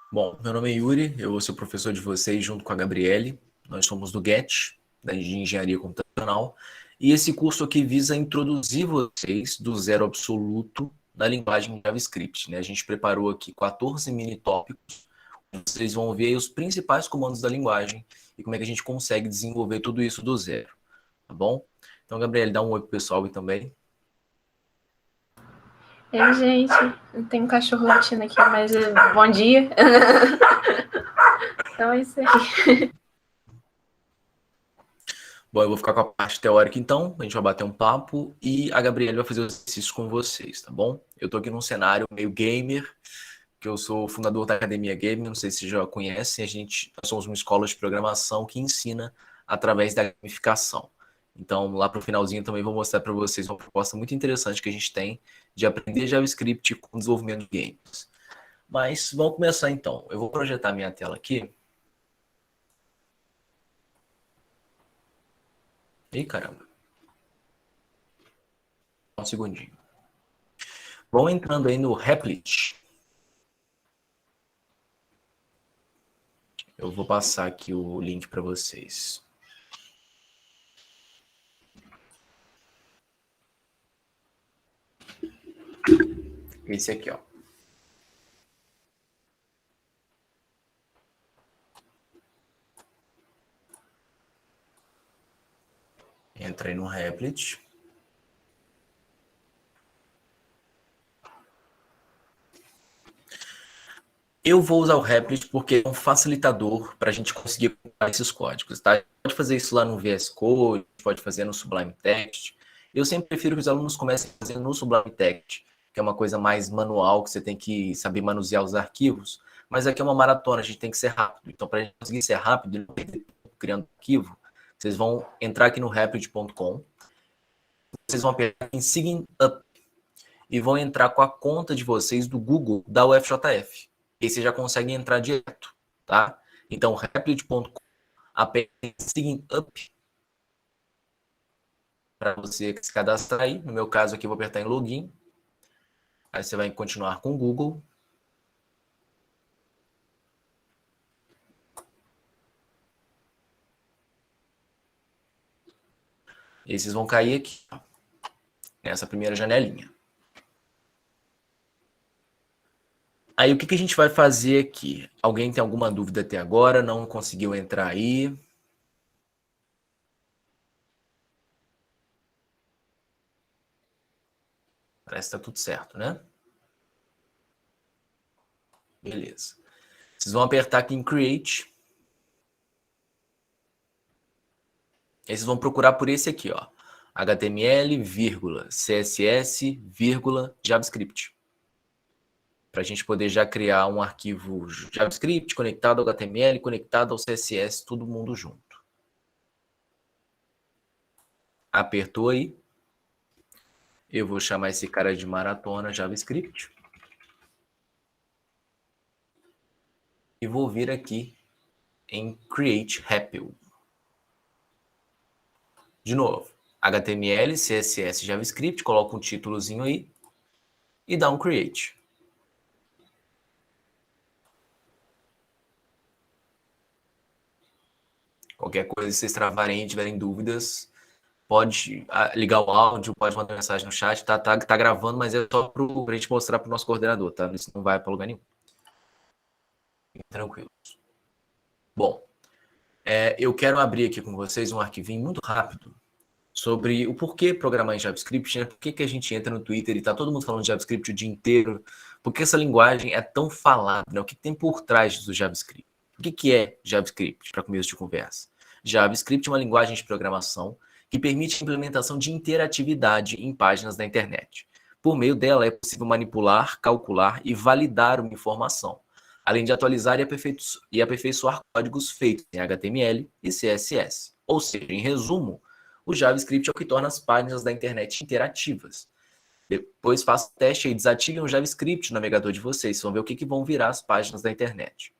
Bom, meu nome é Yuri, eu vou ser o professor de vocês junto com a Gabriele. Nós somos do GET, de Engenharia Computacional, e esse curso aqui visa introduzir vocês do zero absoluto na linguagem JavaScript, né? A gente preparou aqui 14 mini tópicos, vocês vão ver os principais comandos da linguagem e como é que a gente consegue desenvolver tudo isso do zero, tá bom? Então, Gabriele, dá um oi pro pessoal aí também. Ei, gente, tem um cachorro latindo aqui, mas bom dia. Então é isso aí. Bom, eu vou ficar com a parte teórica então, a gente vai bater um papo e a Gabriela vai fazer o exercício com vocês, tá bom? Eu tô aqui num cenário meio gamer, que eu sou fundador da Academia Game, não sei se vocês já conhecem, nós somos uma escola de programação que ensina através da gamificação. Então, lá pro finalzinho também vou mostrar para vocês uma proposta muito interessante que a gente tem de aprender JavaScript com desenvolvimento de games. Mas vamos começar então. Eu vou projetar minha tela aqui. Ih, caramba. Um segundinho. Vão entrando aí no Replit. Eu vou passar aqui o link para vocês. Esse aqui, ó. Entra aí no Replit. Eu vou usar o Replit porque é um facilitador para a gente conseguir comprar esses códigos, tá? Pode fazer isso lá no VS Code, pode fazer no Sublime Text. Eu sempre prefiro que os alunos comecem fazendo no Sublime Text, que é uma coisa mais manual, que você tem que saber manusear os arquivos. Mas aqui é uma maratona, a gente tem que ser rápido. Então, para a gente conseguir ser rápido, criando arquivo, vocês vão entrar aqui no replit.com, vocês vão apertar em Sign Up e vão entrar com a conta de vocês do Google da UFJF. E você já consegue entrar direto, tá? Então, replit.com, apertem Sign Up para você se cadastrar aí. No meu caso aqui, eu vou apertar em Login. Aí você vai continuar com o Google. E vocês vão cair aqui, ó, nessa primeira janelinha. Aí o que a gente vai fazer aqui? Alguém tem alguma dúvida até agora? Não conseguiu entrar aí? Parece que tá tudo certo, né? Beleza. Vocês vão apertar aqui em Create. Aí vocês vão procurar por esse aqui, ó. HTML, CSS, JavaScript. Para a gente poder já criar um arquivo JavaScript conectado ao HTML, conectado ao CSS, todo mundo junto. Apertou aí. Eu vou chamar esse cara de maratona JavaScript. E vou vir aqui em Create REPL. De novo, HTML, CSS, JavaScript, coloca um títulozinho aí e dá um Create. Qualquer coisa, se vocês travarem e tiverem dúvidas, pode ligar o áudio, pode mandar mensagem no chat, tá gravando, mas é só pra gente mostrar pro nosso coordenador, tá? Isso não vai para lugar nenhum. Tranquilo. Bom, eu quero abrir aqui com vocês um arquivinho muito rápido sobre o porquê programar em JavaScript, né? Por que a gente entra no Twitter e tá todo mundo falando de JavaScript o dia inteiro? Por que essa linguagem é tão falada, né? O que tem por trás do JavaScript? O que é JavaScript, para começo de conversa? JavaScript é uma linguagem de programação que permite a implementação de interatividade em páginas da internet. Por meio dela, é possível manipular, calcular e validar uma informação, além de atualizar e aperfeiçoar códigos feitos em HTML e CSS. Ou seja, em resumo, o JavaScript é o que torna as páginas da internet interativas. Depois faça o teste e desativem o JavaScript no navegador de vocês. Vocês vão ver o que vão virar as páginas da internet.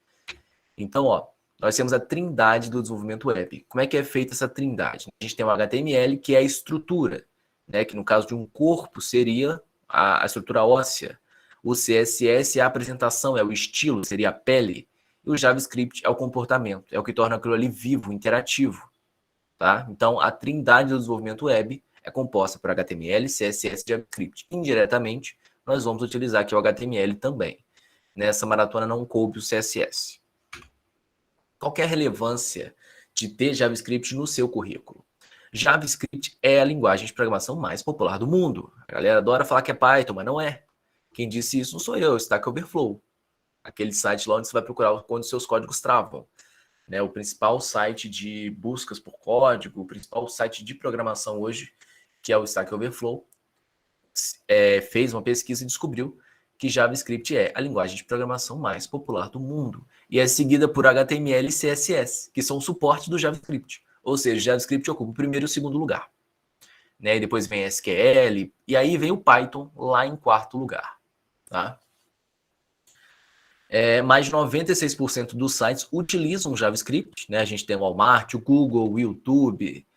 Então, ó, nós temos a trindade do desenvolvimento web. Como é que é feita essa trindade? A gente tem o HTML, que é a estrutura, né? Que no caso de um corpo seria a estrutura óssea. O CSS é a apresentação, é o estilo, seria a pele. E o JavaScript é o comportamento, é o que torna aquilo ali vivo, interativo. Tá? Então, a trindade do desenvolvimento web é composta por HTML, CSS e JavaScript. Indiretamente, nós vamos utilizar aqui o HTML também. Nessa maratona não coube o CSS. Qual que é a relevância de ter JavaScript no seu currículo? JavaScript é a linguagem de programação mais popular do mundo. A galera adora falar que é Python, mas não é. Quem disse isso não sou eu, Stack Overflow. Aquele site lá onde você vai procurar quando seus códigos travam. Né, o principal site de buscas por código, o principal site de programação hoje, que é o Stack Overflow, fez uma pesquisa e descobriu que JavaScript é a linguagem de programação mais popular do mundo. E é seguida por HTML e CSS, que são o suporte do JavaScript. Ou seja, JavaScript ocupa o primeiro e o segundo lugar. Né, e depois vem SQL, e aí vem o Python lá em quarto lugar. Tá? Mais de 96% dos sites utilizam JavaScript, né? A gente tem o Walmart, o Google, o YouTube.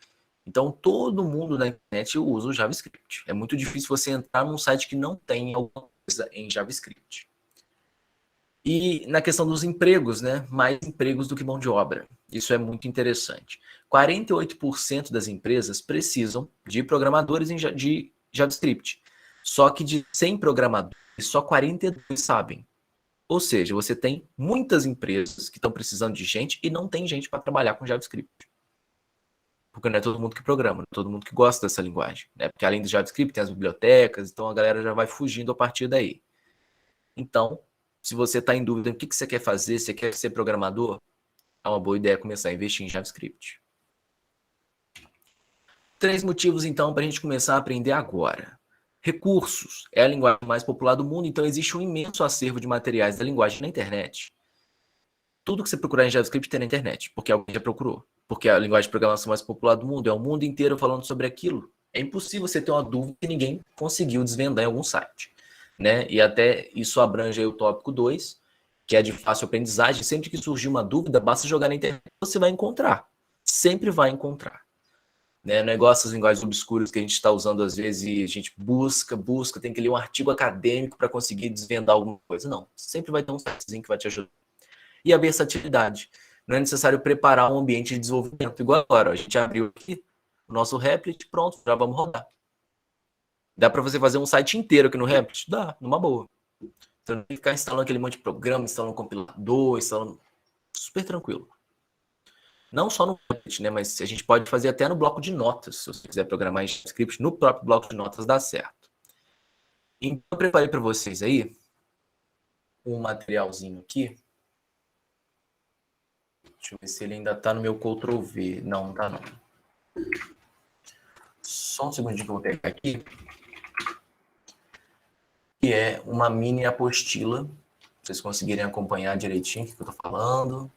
Então, todo mundo na internet usa o JavaScript. É muito difícil você entrar num site que não tem alguma coisa em JavaScript. E na questão dos empregos, né? Mais empregos do que mão de obra. Isso é muito interessante. 48% das empresas precisam de programadores de JavaScript. Só que de 100 programadores, só 42 sabem. Ou seja, você tem muitas empresas que estão precisando de gente e não tem gente para trabalhar com JavaScript. Porque não é todo mundo que programa, não é todo mundo que gosta dessa linguagem. Né? Porque além do JavaScript tem as bibliotecas, então a galera já vai fugindo a partir daí. Então, se você está em dúvida do que você quer fazer, você quer ser programador, é uma boa ideia começar a investir em JavaScript. 3 motivos, então, para a gente começar a aprender agora. Recursos. É a linguagem mais popular do mundo, então existe um imenso acervo de materiais da linguagem na internet. Tudo que você procurar em JavaScript tem na internet, porque alguém já procurou. Porque é a linguagem de programação mais popular do mundo, é o mundo inteiro falando sobre aquilo. É impossível você ter uma dúvida que ninguém conseguiu desvendar em algum site. Né? E até isso abrange aí o tópico 2, que é de fácil aprendizagem. Sempre que surgir uma dúvida, basta jogar na internet, você vai encontrar. Sempre vai encontrar. Né? Não é igual essas linguagens obscuras que a gente está usando às vezes e a gente busca, tem que ler um artigo acadêmico para conseguir desvendar alguma coisa. Não, sempre vai ter um sitezinho que vai te ajudar. E a versatilidade. Não é necessário preparar um ambiente de desenvolvimento. Igual agora, a gente abriu aqui o nosso Replit, pronto, já vamos rodar. Dá para você fazer um site inteiro aqui no Replit? Dá, numa boa. Você não tem que ficar instalando aquele monte de programa, instalando um compilador, instalando... Super tranquilo. Não só no Replit, né? Mas a gente pode fazer até no bloco de notas. Se você quiser programar em JavaScript, no próprio bloco de notas dá certo. Então, eu preparei para vocês aí um materialzinho aqui. Deixa eu ver se ele ainda está no meu Ctrl+V. Não, não está não. Só um segundinho que eu vou pegar aqui. Que é uma mini apostila. Pra vocês conseguirem acompanhar direitinho o que eu estou falando.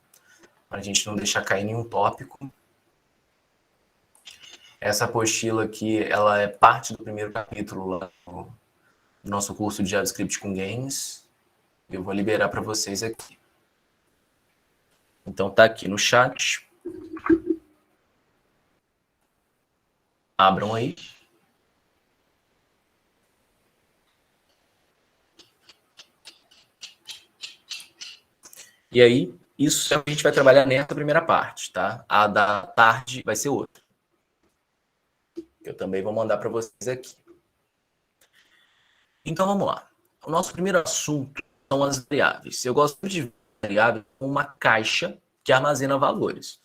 Para a gente não deixar cair nenhum tópico. Essa apostila aqui, ela é parte do primeiro capítulo lá do nosso curso de JavaScript com Games. Eu vou liberar para vocês aqui. Então tá aqui no chat. Abram aí. E aí, isso a gente vai trabalhar nessa primeira parte, tá? A da tarde vai ser outra. Eu também vou mandar para vocês aqui. Então vamos lá. O nosso primeiro assunto são as variáveis. Eu gosto de variável com uma caixa que armazena valores.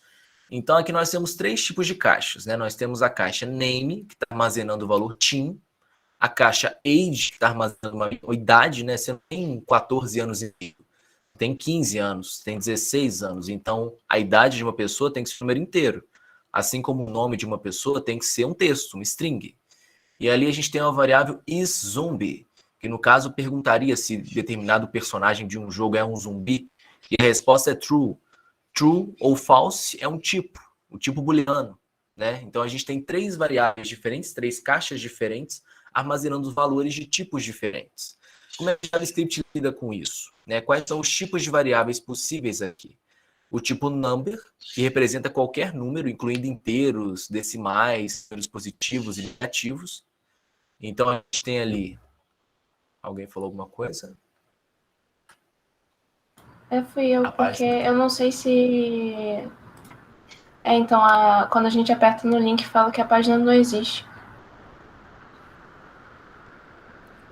Então aqui nós temos 3 tipos de caixas, né? Nós temos a caixa name, que está armazenando o valor team, a caixa age, que está armazenando uma idade, né? Você não tem 14 anos e meio, tem 15 anos, tem 16 anos. Então a idade de uma pessoa tem que ser o número inteiro. Assim como o nome de uma pessoa tem que ser um texto, um string. E ali a gente tem uma variável isZombie, que no caso perguntaria se determinado personagem de um jogo é um zumbi, e a resposta é true. True ou false é um tipo, o tipo booleano, né? Então a gente tem 3 variáveis diferentes, 3 caixas diferentes, armazenando os valores de tipos diferentes. Como é que o JavaScript lida com isso? Né? Quais são os tipos de variáveis possíveis aqui? O tipo number, que representa qualquer número, incluindo inteiros, decimais, números positivos e negativos. Então a gente tem ali Alguém falou alguma coisa? Fui eu, A porque página. eu não sei se... então, quando a gente aperta no link, fala que a página não existe.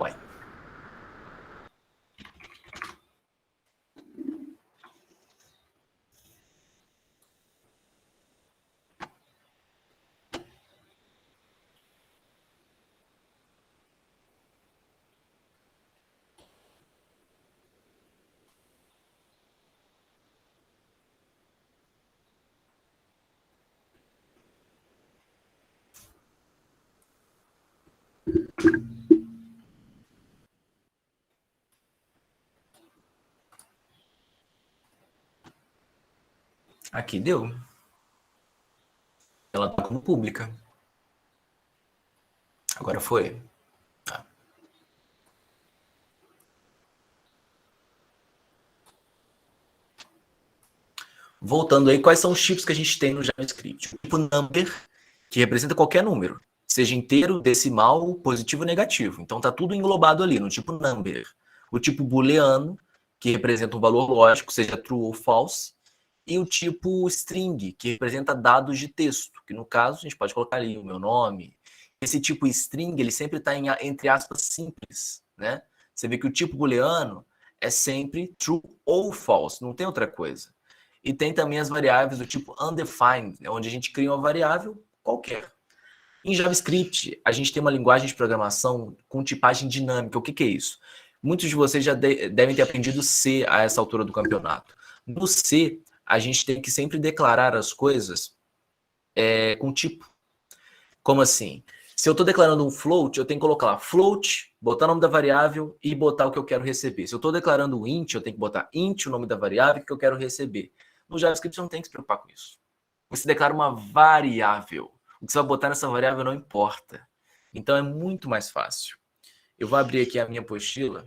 Ué. Aqui deu. Ela tá como pública. Agora foi. Tá. Voltando aí, quais são os tipos que a gente tem no JavaScript? O tipo number, que representa qualquer número, seja inteiro, decimal, positivo ou negativo. Então tá tudo englobado ali no tipo number. O tipo booleano, que representa um valor lógico, seja true ou false. E o tipo string, que representa dados de texto, que no caso a gente pode colocar ali o meu nome. Esse tipo string, ele sempre está em, entre aspas, simples, né? Você vê que o tipo booleano é sempre true ou false, não tem outra coisa. E tem também as variáveis do tipo undefined, onde a gente cria uma variável qualquer. Em JavaScript, a gente tem uma linguagem de programação com tipagem dinâmica. O que é isso? Muitos de vocês já devem ter aprendido C a essa altura do campeonato. No C, a gente tem que sempre declarar as coisas com tipo. Como assim? Se eu estou declarando um float, eu tenho que colocar lá float, botar o nome da variável e botar o que eu quero receber. Se eu estou declarando um int, eu tenho que botar int, o nome da variável que eu quero receber. No JavaScript, você não tem que se preocupar com isso. Você declara uma variável. O que você vai botar nessa variável não importa. Então é muito mais fácil. Eu vou abrir aqui a minha apostila.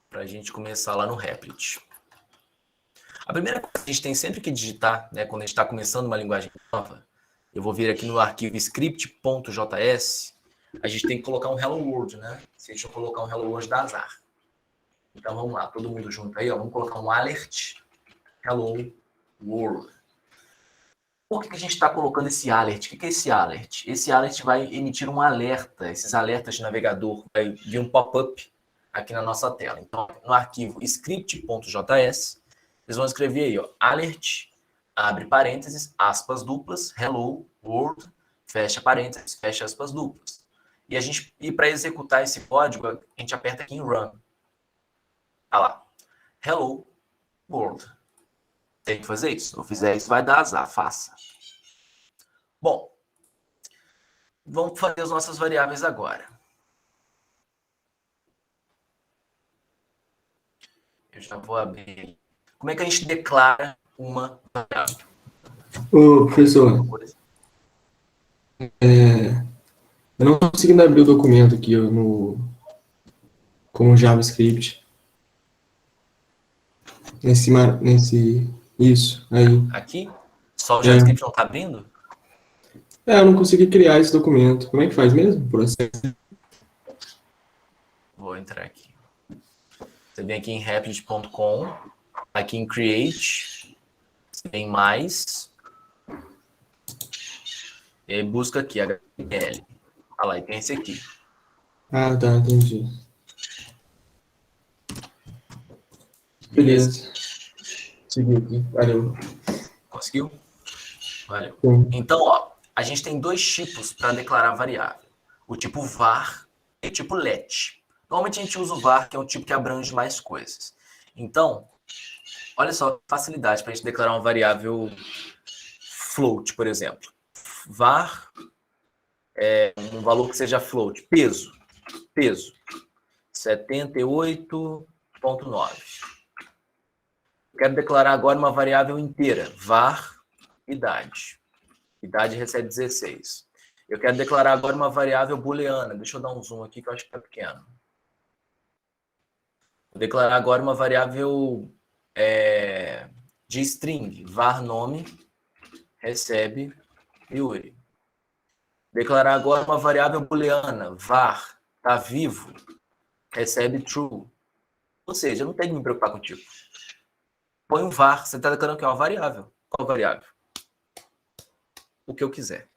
Para a gente começar lá no Replit. A primeira coisa que a gente tem sempre que digitar, né, quando a gente está começando uma linguagem nova, eu vou vir aqui no arquivo script.js, a gente tem que colocar um hello world, né? Se a gente colocar um hello world, dá azar. Então vamos lá, todo mundo junto aí, ó, vamos colocar um alert hello world. Por que a gente está colocando esse alert? O que é esse alert? Esse alert vai emitir um alerta. Esses alertas de navegador vai vir um pop-up aqui na nossa tela. Então, no arquivo script.js, vocês vão escrever aí, ó, alert, abre parênteses, aspas duplas, hello world, fecha parênteses, fecha aspas duplas. E para executar esse código, a gente aperta aqui em run. Olha lá, hello world. Tem que fazer isso. Se não fizer isso, vai dar azar, faça. Bom, vamos fazer as nossas variáveis agora. Eu já vou abrir. Como é que a gente declara uma variável? Ô, professor, eu não estou conseguindo abrir o documento aqui com o JavaScript. Isso, aí. Aqui? Só o JavaScript não está abrindo? Eu não consegui criar esse documento. Como é que faz mesmo? Processo. Vou entrar aqui. Você vem aqui em replit.com, aqui em create, você vem mais, e aí busca aqui HTML. Olha lá, e tem esse aqui. Ah, tá, entendi. Beleza. Segui aqui, valeu. Conseguiu? Valeu. Sim. Então, ó, a gente tem dois tipos para declarar variável. O tipo var e o tipo let. Normalmente a gente usa o var, que é um tipo que abrange mais coisas. Então, olha só a facilidade para a gente declarar uma variável float, por exemplo. Var é um valor que seja float. Peso. Peso. 78,9. Quero declarar agora uma variável inteira. Var idade. Idade recebe 16. Eu quero declarar agora uma variável booleana. Deixa eu dar um zoom aqui que eu acho que está pequeno. Vou declarar agora uma variável de string, var nome, recebe Yuri. Declarar agora uma variável booleana, var, tá vivo, recebe true. Ou seja, eu não tenho que me preocupar com o tipo. Põe um var, você está declarando que é uma variável. Qual variável? O que eu quiser.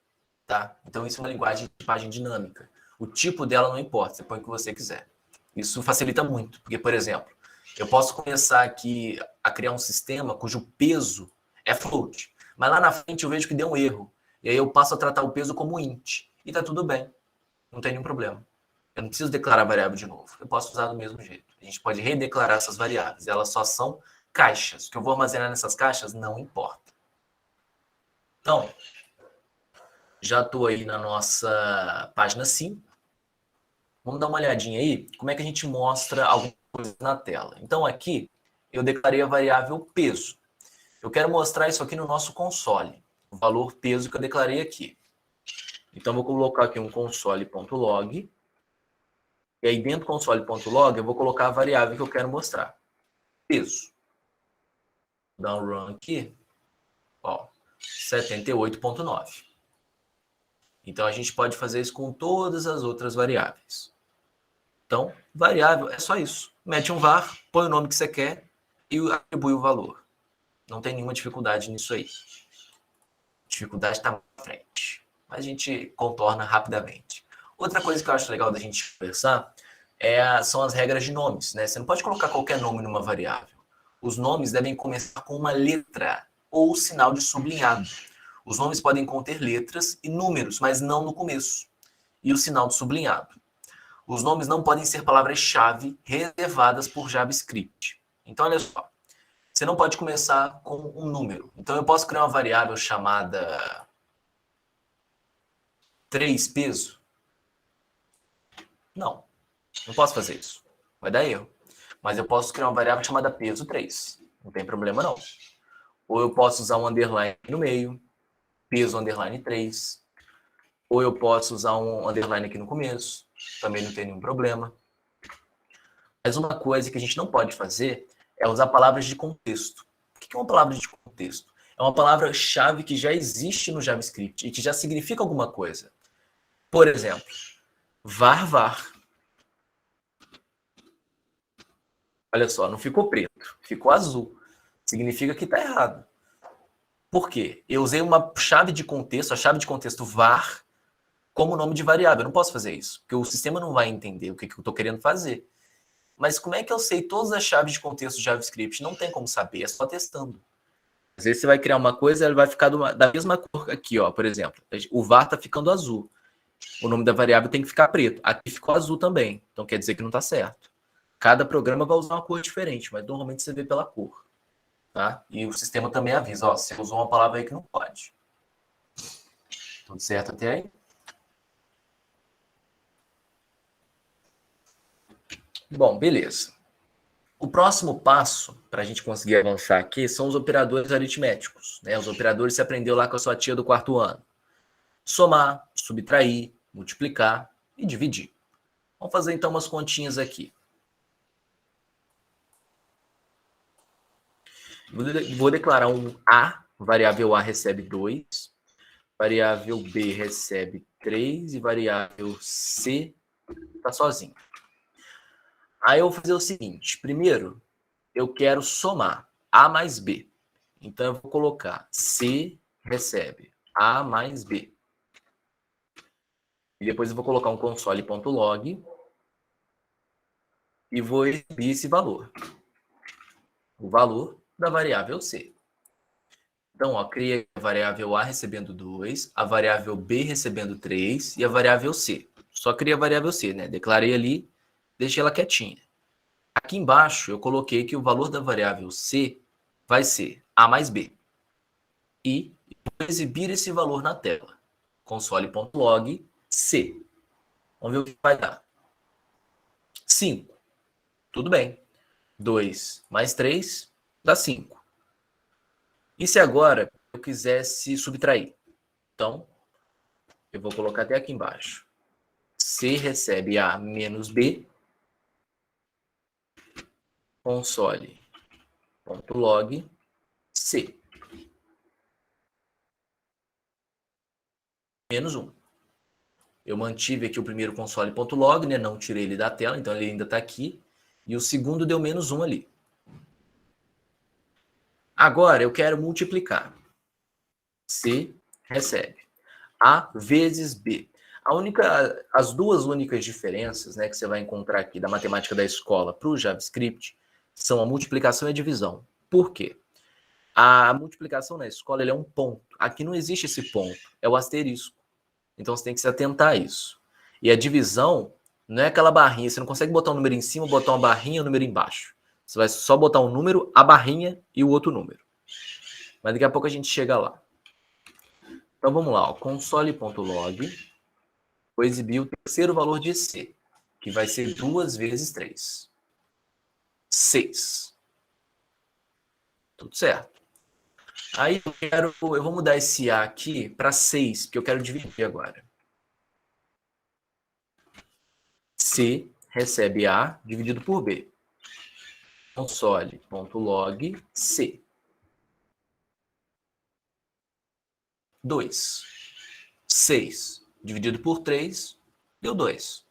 Tá? Então, isso é uma linguagem de tipagem dinâmica. O tipo dela não importa, você põe o que você quiser. Isso facilita muito, porque, por exemplo, eu posso começar aqui a criar um sistema cujo peso é float, mas lá na frente eu vejo que deu um erro, e aí eu passo a tratar o peso como int, e tá tudo bem, não tem nenhum problema. Eu não preciso declarar a variável de novo, eu posso usar do mesmo jeito. A gente pode redeclarar essas variáveis, elas só são caixas. O que eu vou armazenar nessas caixas não importa. Então, já estou aí na nossa página 5. Vamos dar uma olhadinha aí, como é que a gente mostra alguma coisa na tela. Então aqui, eu declarei a variável peso. Eu quero mostrar isso aqui no nosso console, o valor peso que eu declarei aqui. Então vou colocar aqui um console.log, e aí dentro do console.log eu vou colocar a variável que eu quero mostrar, peso. Vou dar um run aqui, ó, 78.9. Então a gente pode fazer isso com todas as outras variáveis. Então, variável é só isso. Mete um var, põe o nome que você quer e atribui o valor. Não tem nenhuma dificuldade nisso aí. A dificuldade está na frente. Mas a gente contorna rapidamente. Outra coisa que eu acho legal da gente conversar são as regras de nomes. Né? Você não pode colocar qualquer nome numa variável. Os nomes devem começar com uma letra ou sinal de sublinhado. Os nomes podem conter letras e números, mas não no começo. E o sinal de sublinhado. Os nomes não podem ser palavras-chave reservadas por JavaScript. Então, olha só. Você não pode começar com um número. Então, eu posso criar uma variável chamada 3 peso? Não. Não posso fazer isso. Vai dar erro. Mas eu posso criar uma variável chamada peso 3. Não tem problema, não. Ou eu posso usar um underline no meio. Peso underline 3. Ou eu posso usar um underline aqui no começo. Também não tem nenhum problema. Mas uma coisa que a gente não pode fazer é usar palavras de contexto. O que é uma palavra de contexto? É uma palavra-chave que já existe no JavaScript e que já significa alguma coisa. Por exemplo, var. Olha só, não ficou preto, ficou azul. Significa que está errado. Por quê? Eu usei uma chave de contexto, a chave de contexto var, como nome de variável. Eu não posso fazer isso, porque o sistema não vai entender o que eu estou querendo fazer. Mas como é que eu sei todas as chaves de contexto do JavaScript? Não tem como saber, é só testando. Às vezes você vai criar uma coisa, ela vai ficar da mesma cor aqui, ó, por exemplo. O var está ficando azul. O nome da variável tem que ficar preto. Aqui ficou azul também, então quer dizer que não está certo. Cada programa vai usar uma cor diferente, mas normalmente você vê pela cor. Tá? E o sistema também avisa, ó, você usou uma palavra aí que não pode. Tudo certo até aí? Bom, beleza. O próximo passo, para a gente conseguir avançar aqui, são os operadores aritméticos. Né? Os operadores você aprendeu lá com a sua tia do 4º ano. Somar, subtrair, multiplicar e dividir. Vamos fazer então umas continhas aqui. Vou declarar um A, variável A recebe 2, variável B recebe 3 e variável C está sozinho. Aí eu vou fazer o seguinte, primeiro eu quero somar A mais B. Então eu vou colocar C recebe A mais B. E depois eu vou colocar um console.log e vou exibir esse valor. O valor da variável C. Então, ó, criei a variável A recebendo 2, a variável B recebendo 3 e a variável C. Só criei a variável C, né? Declarei ali, deixei ela quietinha. Aqui embaixo, eu coloquei que o valor da variável C vai ser A mais B. E vou exibir esse valor na tela. Console.log C. Vamos ver o que vai dar. 5. Tudo bem. 2 mais 3 dá 5. E se agora eu quisesse subtrair? Então, eu vou colocar até aqui embaixo. C recebe A menos B. Console.log C. Menos 1. Eu mantive aqui o primeiro console.log, né? Não tirei ele da tela, então ele ainda está aqui. E o segundo deu menos 1 ali. Agora eu quero multiplicar. C recebe A vezes B. As duas únicas diferenças, né, que você vai encontrar aqui da matemática da escola para o JavaScript são a multiplicação e a divisão. Por quê? A multiplicação na escola ele é um ponto. Aqui não existe esse ponto, é o asterisco. Então você tem que se atentar a isso. E a divisão não é aquela barrinha, você não consegue botar um número em cima, botar uma barrinha e um número embaixo. Você vai só botar um número, a barrinha e o outro número. Mas daqui a pouco a gente chega lá. Então vamos lá, console.log. Vou exibir o terceiro valor de C, que vai ser 2 vezes 3. 6. Tudo certo. Aí eu vou mudar esse A aqui para 6, porque eu quero dividir agora. C recebe A dividido por B. Console.log C. 2. 6 dividido por 3 deu 2.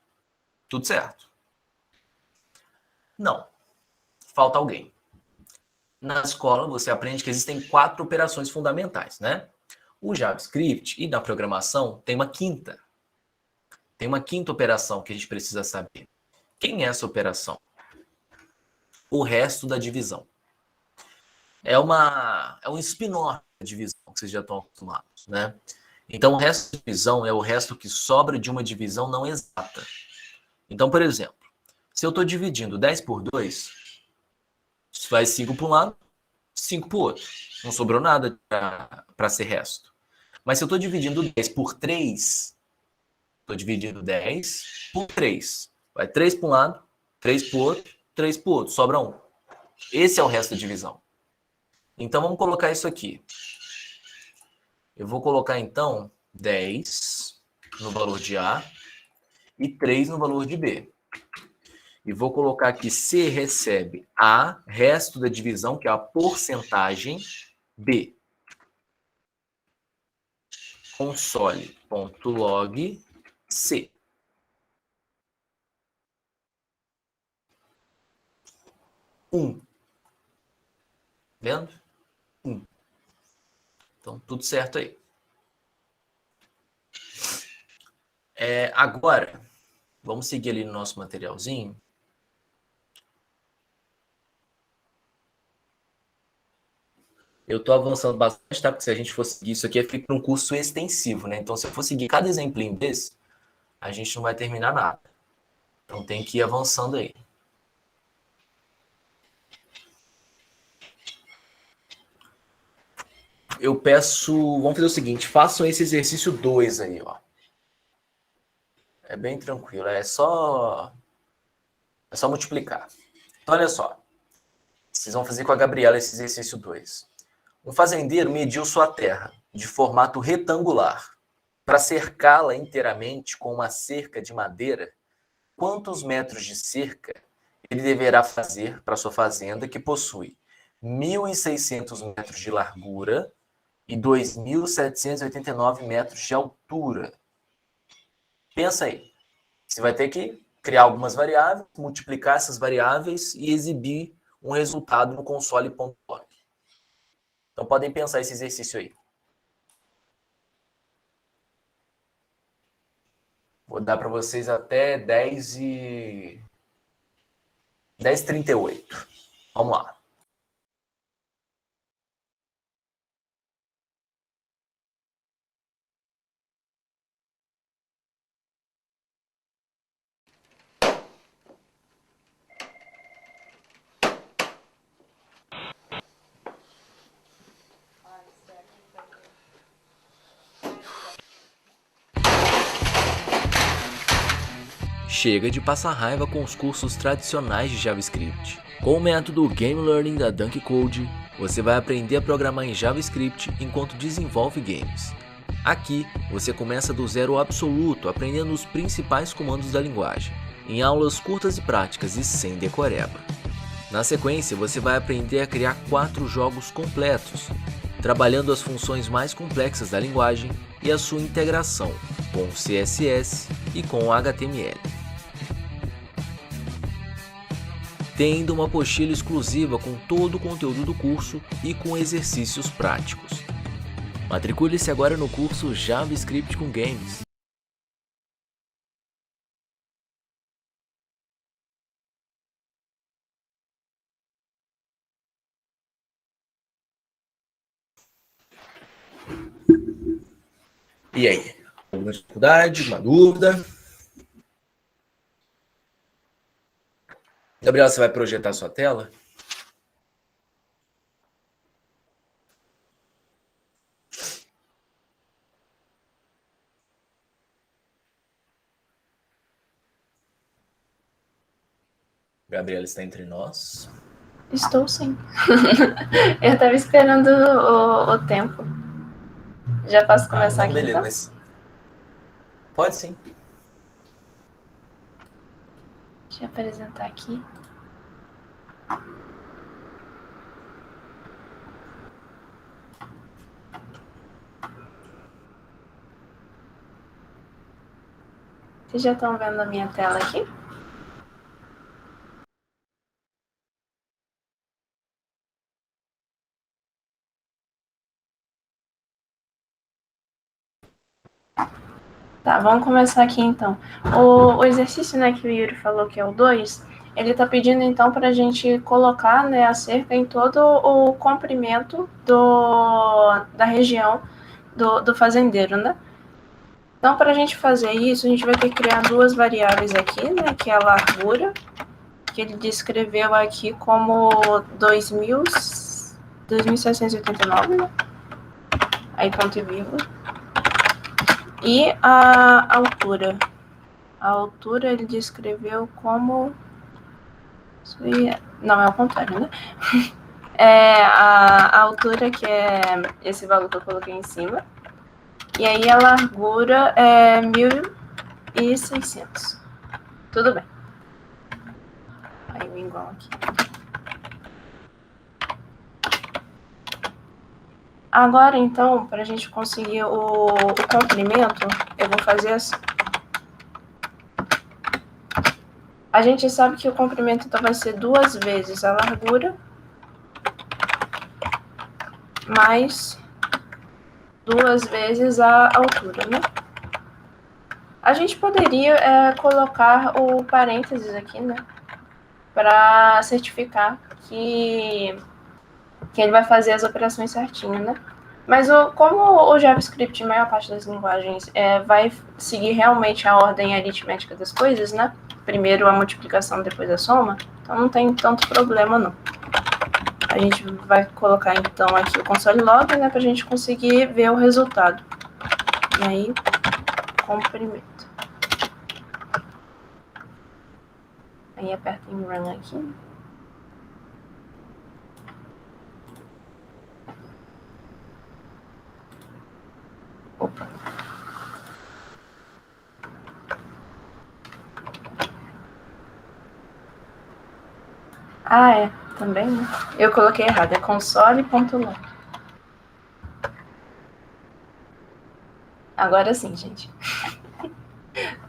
Tudo certo? Não. Falta alguém. Na escola, você aprende que existem 4 operações fundamentais, né? O JavaScript e na programação tem uma quinta. Tem uma quinta operação que a gente precisa saber. Quem é essa operação? O resto da divisão. É um spin-off da divisão que vocês já estão acostumados, né? Então, o resto da divisão é o resto que sobra de uma divisão não exata. Então, por exemplo, se eu estou dividindo 10 por 2, isso faz 5 para um lado, 5 para o outro. Não sobrou nada para ser resto. Mas se eu estou dividindo 10 por 3, estou dividindo 10 por 3. Vai 3 para um lado, 3 para o outro, 3 para o outro. Sobra 1. Esse é o resto da divisão. Então, vamos colocar isso aqui. Eu vou colocar, então, 10 no valor de A e 3 no valor de B. E vou colocar aqui C recebe A, resto da divisão, que é a porcentagem B. Console.log C. Vendo? 1. Então, tudo certo aí. Agora, vamos seguir ali no nosso materialzinho. Eu estou avançando bastante, tá? Porque se a gente for seguir isso aqui, fica um curso extensivo, né? Então, se eu for seguir cada exemplinho desse, a gente não vai terminar nada. Então, tem que ir avançando aí. Eu peço... Vamos fazer o seguinte, façam esse exercício 2 aí, ó. É bem tranquilo, é só multiplicar. Então, olha só. Vocês vão fazer com a Gabriela esse exercício 2. Um fazendeiro mediu sua terra de formato retangular. Para cercá-la inteiramente com uma cerca de madeira, quantos metros de cerca ele deverá fazer para sua fazenda, que possui 1.600 metros de largura e 2.789 metros de altura? Pensa aí. Você vai ter que criar algumas variáveis, multiplicar essas variáveis e exibir um resultado no console.log. Então, podem pensar esse exercício aí. Vou dar para vocês até 10h38. Vamos lá. Chega de passar raiva com os cursos tradicionais de JavaScript. Com o método Game Learning da Dunk Code, você vai aprender a programar em JavaScript enquanto desenvolve games. Aqui, você começa do zero absoluto, aprendendo os principais comandos da linguagem, em aulas curtas e práticas e sem decoreba. Na sequência, você vai aprender a criar 4 jogos completos, trabalhando as funções mais complexas da linguagem e a sua integração com o CSS e com o HTML. Tem ainda uma apostila exclusiva com todo o conteúdo do curso e com exercícios práticos. Matricule-se agora no curso JavaScript com Games. E aí? Alguma dificuldade? Uma dúvida? Gabriela, você vai projetar sua tela? Gabriela está entre nós. Estou sim. Eu estava esperando o tempo. Já posso começar aqui, beleza, então? mas... Pode sim. Deixa eu apresentar aqui. Vocês já estão vendo a minha tela aqui? Tá, vamos começar aqui então. O exercício, né, que o Yuri falou que é o 2, ele está pedindo então para a gente colocar, né, a cerca em todo o comprimento da região do fazendeiro, né? Então, para a gente fazer isso, a gente vai ter que criar 2 variáveis aqui, né, que é a largura, que ele descreveu aqui como 2.789, né? Aí ponto e vírgula. E a altura. A altura ele descreveu como... Não, é o contrário, né? A altura, que é esse valor que eu coloquei em cima. E aí a largura é 1.600. Tudo bem. Aí o igual aqui. Agora, então, para a gente conseguir o comprimento, eu vou fazer assim. A gente sabe que o comprimento então, vai ser 2 vezes a largura mais 2 vezes a altura, né? A gente poderia colocar o parênteses aqui, né? Para certificar que ele vai fazer as operações certinho, né? Mas como o JavaScript, a maior parte das linguagens, vai seguir realmente a ordem aritmética das coisas, né? Primeiro a multiplicação, depois a soma, então não tem tanto problema, não. A gente vai colocar, então, aqui o console log, né? Para a gente conseguir ver o resultado. E aí, comprimento. Aí aperta em Run aqui. Opa. Ah, também, né? Eu coloquei errado, é console.log. Agora sim, gente.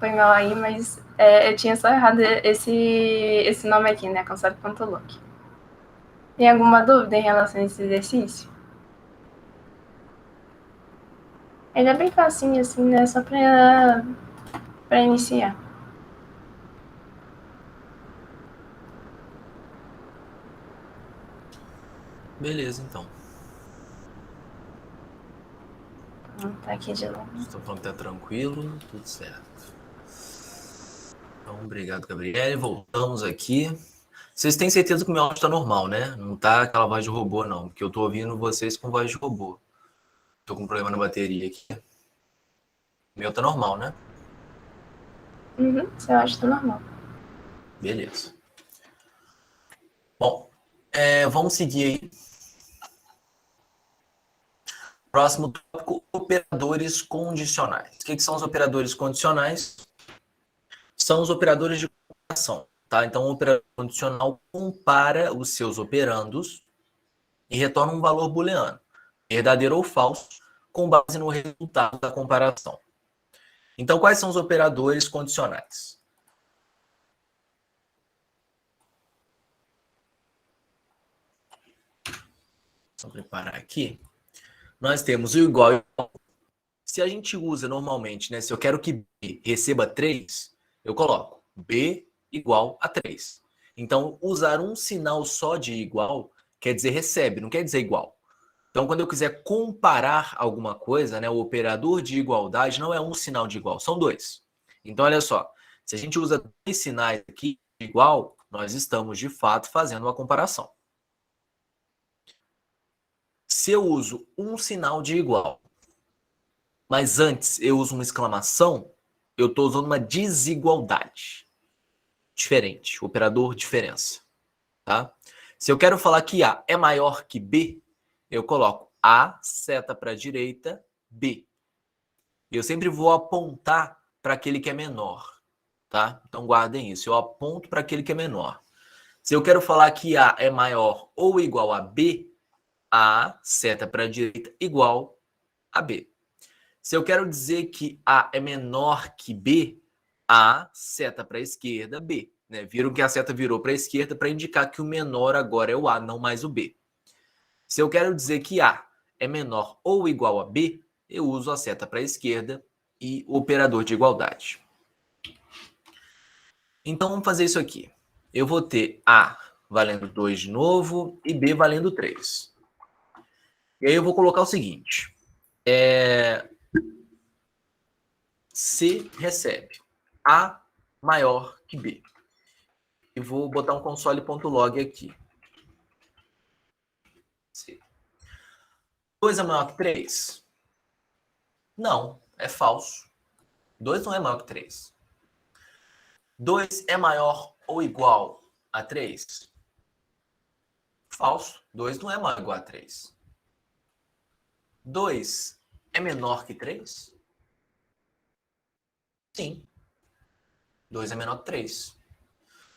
Foi mal aí, mas eu tinha só errado esse nome aqui, né? Console.log. Tem alguma dúvida em relação a esse exercício? Ele é bem facinho, assim, né? Só pra iniciar. Beleza, então. Tá aqui de novo. Estou falando que tá tranquilo, tudo certo. Então, obrigado, Gabriele. Voltamos aqui. Vocês têm certeza que o meu áudio tá normal, né? Não tá aquela voz de robô, não. Porque eu tô ouvindo vocês com voz de robô. Tô com um problema na bateria aqui. O meu tá normal, né? Uhum, seu áudio tá normal. Beleza. Bom, vamos seguir aí. Próximo tópico, operadores condicionais. O que são os operadores condicionais? São os operadores de comparação, tá? Então, o operador condicional compara os seus operandos e retorna um valor booleano, verdadeiro ou falso, com base no resultado da comparação. Então, quais são os operadores condicionais? Só preparar aqui. Nós temos o igual e igual. Se a gente usa normalmente, né? Se eu quero que B receba 3, eu coloco B igual a 3. Então, usar um sinal só de igual quer dizer recebe, não quer dizer igual. Então, quando eu quiser comparar alguma coisa, né, o operador de igualdade não é um sinal de igual, são dois. Então, olha só, se a gente usa dois sinais aqui de igual, nós estamos, de fato, fazendo uma comparação. Se eu uso um sinal de igual, mas antes eu uso uma exclamação, eu estou usando uma desigualdade. Diferente, operador diferença. Tá? Se eu quero falar que A é maior que B, eu coloco A, seta para a direita, B. Eu sempre vou apontar para aquele que é menor. Tá? Então guardem isso, eu aponto para aquele que é menor. Se eu quero falar que A é maior ou igual a B, A, seta para a direita, igual a B. Se eu quero dizer que A é menor que B, A, seta para a esquerda, B. Né? Viram que a seta virou para a esquerda para indicar que o menor agora é o A, não mais o B. Se eu quero dizer que A é menor ou igual a B, eu uso a seta para a esquerda e o operador de igualdade. Então, vamos fazer isso aqui. Eu vou ter A valendo 2 de novo e B valendo 3. E aí eu vou colocar o seguinte. C recebe A maior que B. E vou botar um console.log aqui. C. 2 é maior que 3? Não, é falso. 2 não é maior que 3. 2 é maior ou igual a 3? Falso. 2 não é maior ou igual a 3. 2 é menor que 3? Sim. 2 é menor que 3.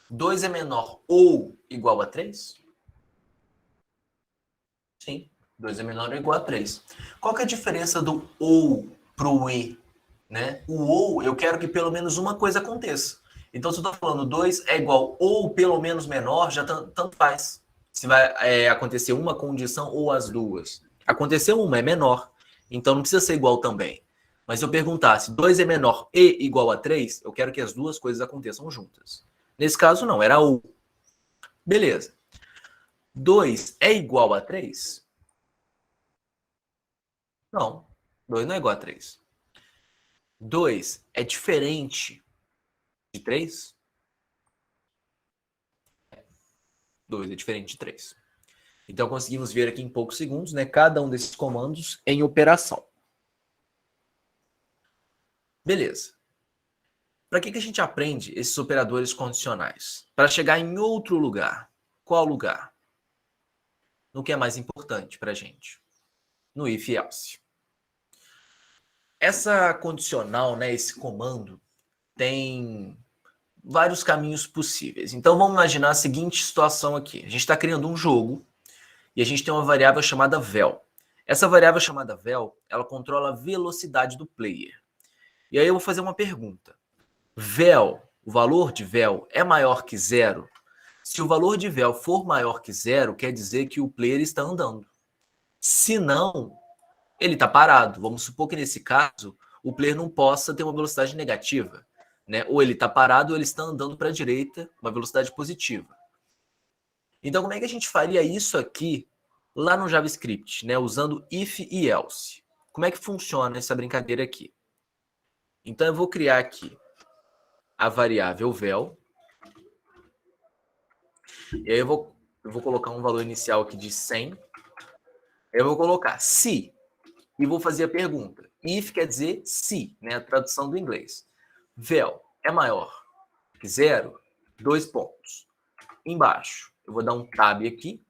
2 é menor ou igual a 3? Sim. 2 é menor ou igual a 3. Qual que é a diferença do ou para o e? Né? O ou, eu quero que pelo menos uma coisa aconteça. Então, se eu estou falando 2 é igual ou pelo menos menor, já tanto faz. Se vai acontecer uma condição ou as duas. Aconteceu uma, é menor. Então, não precisa ser igual também. Mas se eu perguntasse 2 é menor e igual a 3, eu quero que as duas coisas aconteçam juntas. Nesse caso, não, era ou. Beleza. 2 é igual a 3? Não, 2 não é igual a 3. 2 é diferente de 3? 2 é diferente de 3. Então, conseguimos ver aqui em poucos segundos, né, cada um desses comandos em operação. Beleza. Para que a gente aprende esses operadores condicionais? Para chegar em outro lugar. Qual lugar? No que é mais importante para a gente? No if else. Essa condicional, né, esse comando, tem vários caminhos possíveis. Então, vamos imaginar a seguinte situação aqui. A gente está criando um jogo e a gente tem uma variável chamada vel. Essa variável chamada vel, ela controla a velocidade do player. E aí eu vou fazer uma pergunta. Vel, o valor de vel é maior que 0? Se o valor de vel for maior que 0, quer dizer que o player está andando. Se não, ele está parado. Vamos supor que nesse caso, o player não possa ter uma velocidade negativa. Né? Ou ele está parado ou ele está andando para a direita, uma velocidade positiva. Então, como é que a gente faria isso aqui lá no JavaScript, né? Usando if e else? Como é que funciona essa brincadeira aqui? Então, eu vou criar aqui a variável vel. E aí eu vou colocar um valor inicial aqui de 100. Eu vou colocar se. E vou fazer a pergunta. If quer dizer se, né? A tradução do inglês. Vel é maior que 0? 2 pontos. Embaixo, eu vou dar um tab aqui.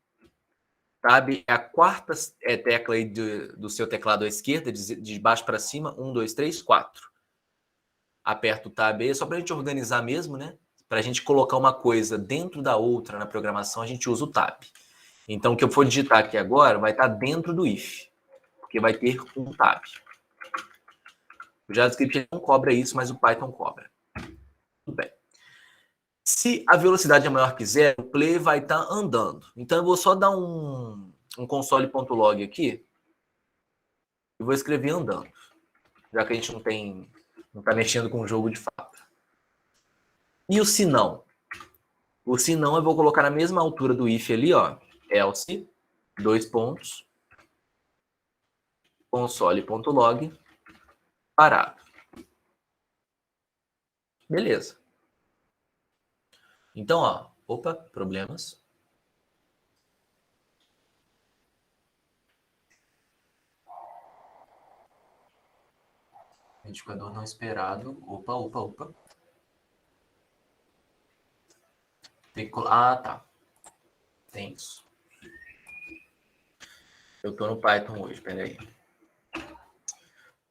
Tab é a quarta tecla aí do seu teclado à esquerda, de baixo para cima. 1, 2, 3, 4. Aperto o tab aí, só para a gente organizar mesmo, né? para a gente colocar uma coisa dentro da outra na programação, a gente usa o tab. Então, o que eu for digitar aqui agora vai estar dentro do if, porque vai ter um tab. O JavaScript não cobra isso, mas o Python cobra. Tudo bem. Se a velocidade é maior que 0, o play vai estar andando. Então, eu vou só dar um console.log aqui e vou escrever andando, já que a gente não está mexendo com o jogo de fato. E o se não? O se não eu vou colocar na mesma altura do if ali, ó, else, console.log, parado. Beleza. Então, ó, opa, problemas. Identificador não esperado. Opa. Ah, tá. Tem isso. Eu tô no Python hoje, peraí.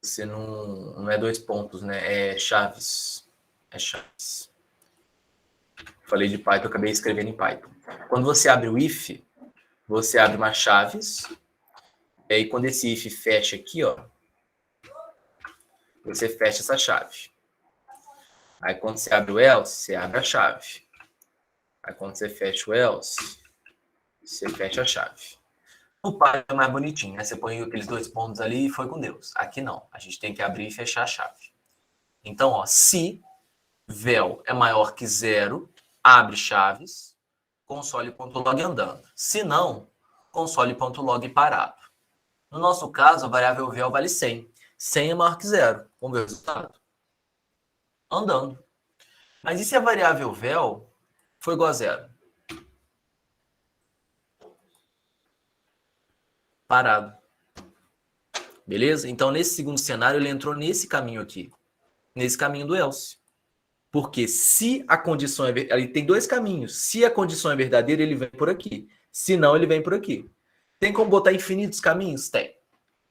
Você não é 2 pontos, né? É chaves. É chaves. Falei de Python, eu acabei escrevendo em Python. Quando você abre o if, você abre uma chaves. E aí, quando esse if fecha aqui, ó, você fecha essa chave. Aí, quando você abre o else, você abre a chave. Aí, quando você fecha o else, você fecha a chave. No Python é mais bonitinho, né? Você põe aqueles 2 pontos ali e foi com Deus. Aqui não. A gente tem que abrir e fechar a chave. Então, ó, se vel é maior que 0, abre chaves, console.log andando. Se não, console.log parado. No nosso caso, a variável vel vale 100. 100 é maior que 0. Vamos ver o resultado. Andando. Mas e se a variável vel for igual a 0? Parado. Beleza? Então, nesse segundo cenário, ele entrou nesse caminho aqui. Nesse caminho do else. Porque se a condição é verdadeira, ele tem 2 caminhos. Se a condição é verdadeira, ele vem por aqui. Se não, ele vem por aqui. Tem como botar infinitos caminhos? Tem.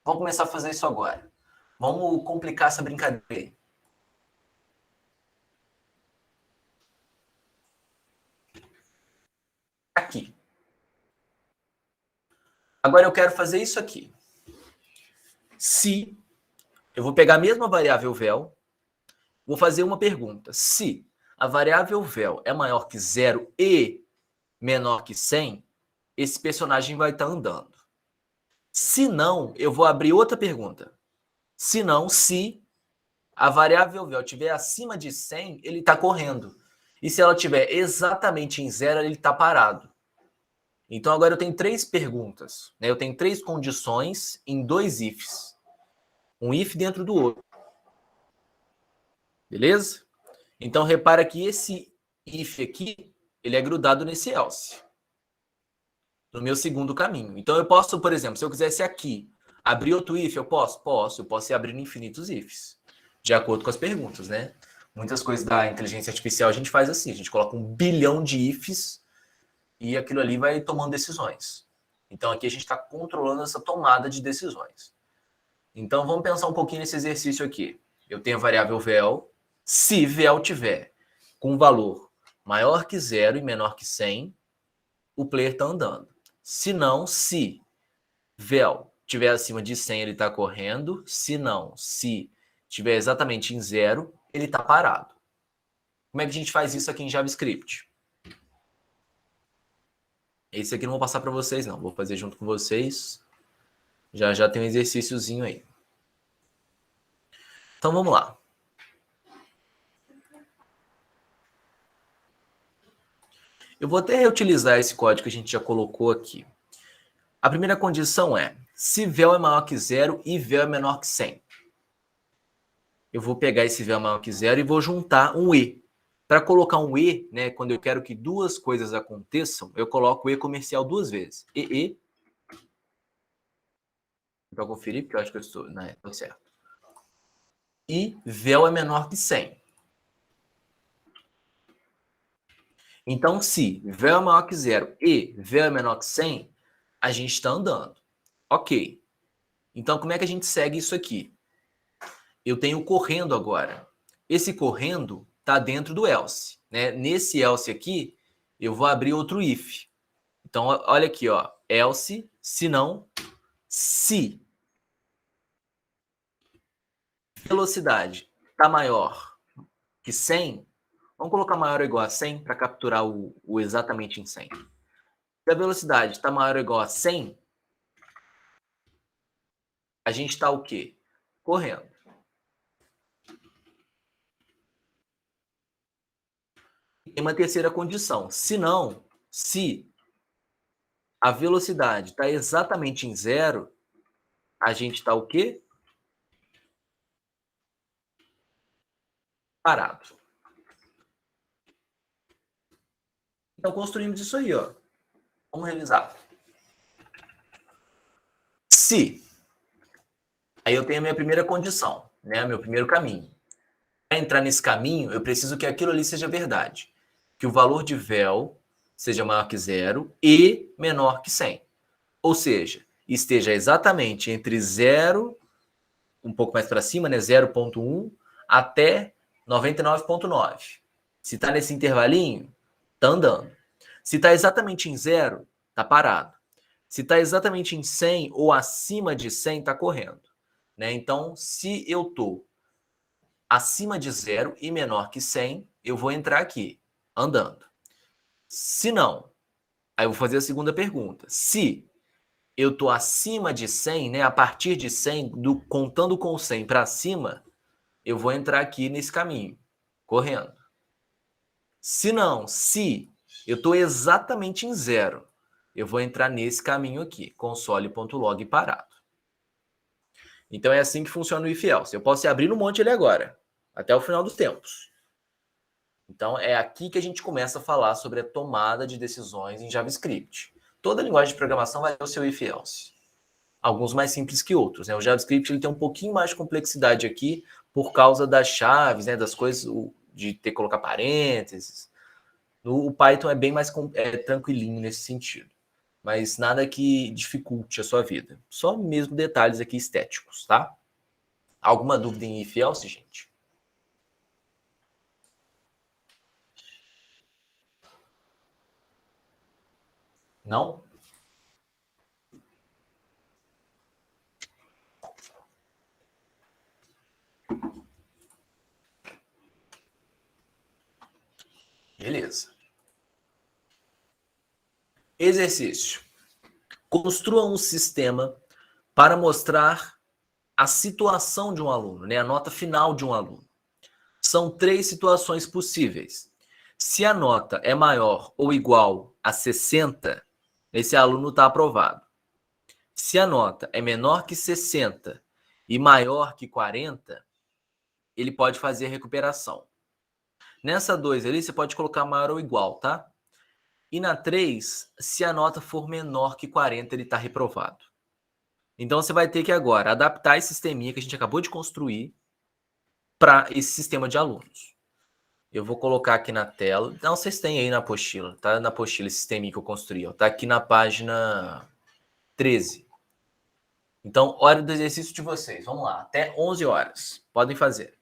Vamos começar a fazer isso agora. Vamos complicar essa brincadeira. Aqui. Agora eu quero fazer isso aqui. Se eu vou pegar a mesma variável vel, vou fazer uma pergunta. Se a variável vel é maior que 0 e menor que 100, esse personagem vai estar andando. Se não, eu vou abrir outra pergunta. Se não, se a variável vel estiver acima de 100, ele está correndo. E se ela estiver exatamente em 0, ele está parado. Então, agora eu tenho 3 perguntas. Né? Eu tenho 3 condições em 2 ifs. Um if dentro do outro. Beleza? Então, repara que esse if aqui, ele é grudado nesse else. No meu segundo caminho. Então, eu posso, por exemplo, se eu quisesse aqui abrir outro if, eu posso? Posso. Eu posso ir abrindo infinitos ifs. De acordo com as perguntas, né? Muitas coisas da inteligência artificial a gente faz assim. A gente coloca 1 bilhão de ifs e aquilo ali vai tomando decisões. Então, aqui a gente está controlando essa tomada de decisões. Então, vamos pensar um pouquinho nesse exercício aqui. Eu tenho a variável vel. Se vel tiver com um valor maior que 0 e menor que 100, o player está andando. Se não, se vel tiver acima de 100, ele está correndo. Se não, se tiver exatamente em 0, ele está parado. Como é que a gente faz isso aqui em JavaScript? Esse aqui não vou passar para vocês, não. Vou fazer junto com vocês. Já tem um exercíciozinho aí. Então, vamos lá. Eu vou até reutilizar esse código que a gente já colocou aqui. A primeira condição é, se vel é maior que 0 e vel é menor que 100. Eu vou pegar esse vel maior que 0 e vou juntar um e. Para colocar um e, né, quando eu quero que 2 coisas aconteçam, eu coloco o e comercial 2 vezes. E. Para conferir, porque eu acho que eu estou, né, estou certo. E vel é menor que 100. Então, se vel é maior que 0 e vel é menor que 100, a gente está andando. Ok. Então, como é que a gente segue isso aqui? Eu tenho correndo agora. Esse correndo está dentro do else, né? Nesse else aqui, eu vou abrir outro if. Então, olha aqui, ó, else, se não, se velocidade está maior que 100, vamos colocar maior ou igual a 100 para capturar o exatamente em 100. Se a velocidade está maior ou igual a 100, a gente está o quê? Correndo. Tem uma terceira condição. Se não, se a velocidade está exatamente em 0, a gente está o quê? Parado. Então, construímos isso aí, ó. Vamos revisar. Se, aí eu tenho a minha primeira condição, né? Meu primeiro caminho. Para entrar nesse caminho, eu preciso que aquilo ali seja verdade. Que o valor de vel seja maior que 0 e menor que 100. Ou seja, esteja exatamente entre 0, um pouco mais para cima, né? 0,1 até 99,9. Se está nesse intervalinho, está andando. Se está exatamente em 0, está parado. Se está exatamente em 100 ou acima de 100, está correndo. Né? Então, se eu estou acima de 0 e menor que 100, eu vou entrar aqui, andando. Se não, aí eu vou fazer a segunda pergunta. Se eu estou acima de 100, né, a partir de 100, contando com 100 para cima, eu vou entrar aqui nesse caminho, correndo. Se não, se eu estou exatamente em 0, eu vou entrar nesse caminho aqui, console.log parado. Então é assim que funciona o if else. Eu posso abrir no monte ele agora, até o final dos tempos. Então é aqui que a gente começa a falar sobre a tomada de decisões em JavaScript. Toda linguagem de programação vai ter o seu if else. Alguns mais simples que outros, né? O JavaScript ele tem um pouquinho mais de complexidade aqui por causa das chaves, né? Das coisas, de ter que colocar parênteses. O Python é bem mais tranquilinho nesse sentido. Mas nada que dificulte a sua vida. Só mesmo detalhes aqui estéticos, tá? Alguma dúvida em if else, gente? Não? Beleza. Exercício. Construa um sistema para mostrar a situação de um aluno, né? A nota final de um aluno. São 3 situações possíveis. Se a nota é maior ou igual a 60, esse aluno está aprovado. Se a nota é menor que 60 e maior que 40, ele pode fazer a recuperação. Nessa 2 ali, você pode colocar maior ou igual, tá? E na 3, se a nota for menor que 40, ele está reprovado. Então, você vai ter que agora adaptar esse sisteminha que a gente acabou de construir para esse sistema de alunos. Eu vou colocar aqui na tela. Não, vocês têm aí na apostila. Tá na apostila esse sisteminha que eu construí. Ó. Tá aqui na página 13. Então, hora do exercício de vocês. Vamos lá. Até 11 horas. Podem fazer.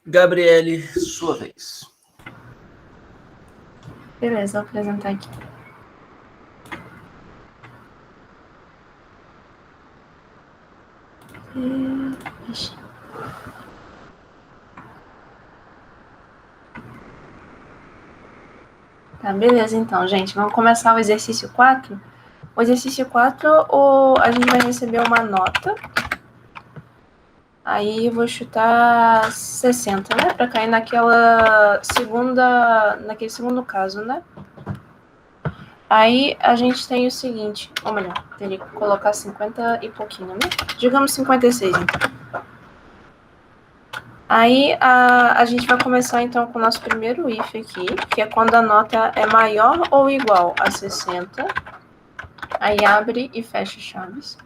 Gabriele, sua vez. Beleza, vou apresentar aqui. Ixi. Tá, beleza então, gente. Vamos começar o exercício 4. O exercício 4, a gente vai receber uma nota. Aí eu vou chutar 60, né? Para cair naquele segundo caso, né? Aí a gente tem o seguinte, ou melhor, teria que colocar 50 e pouquinho, né? Digamos 56, então. Aí a gente vai começar então com o nosso primeiro if aqui, que é quando a nota é maior ou igual a 60. Aí abre e fecha chaves.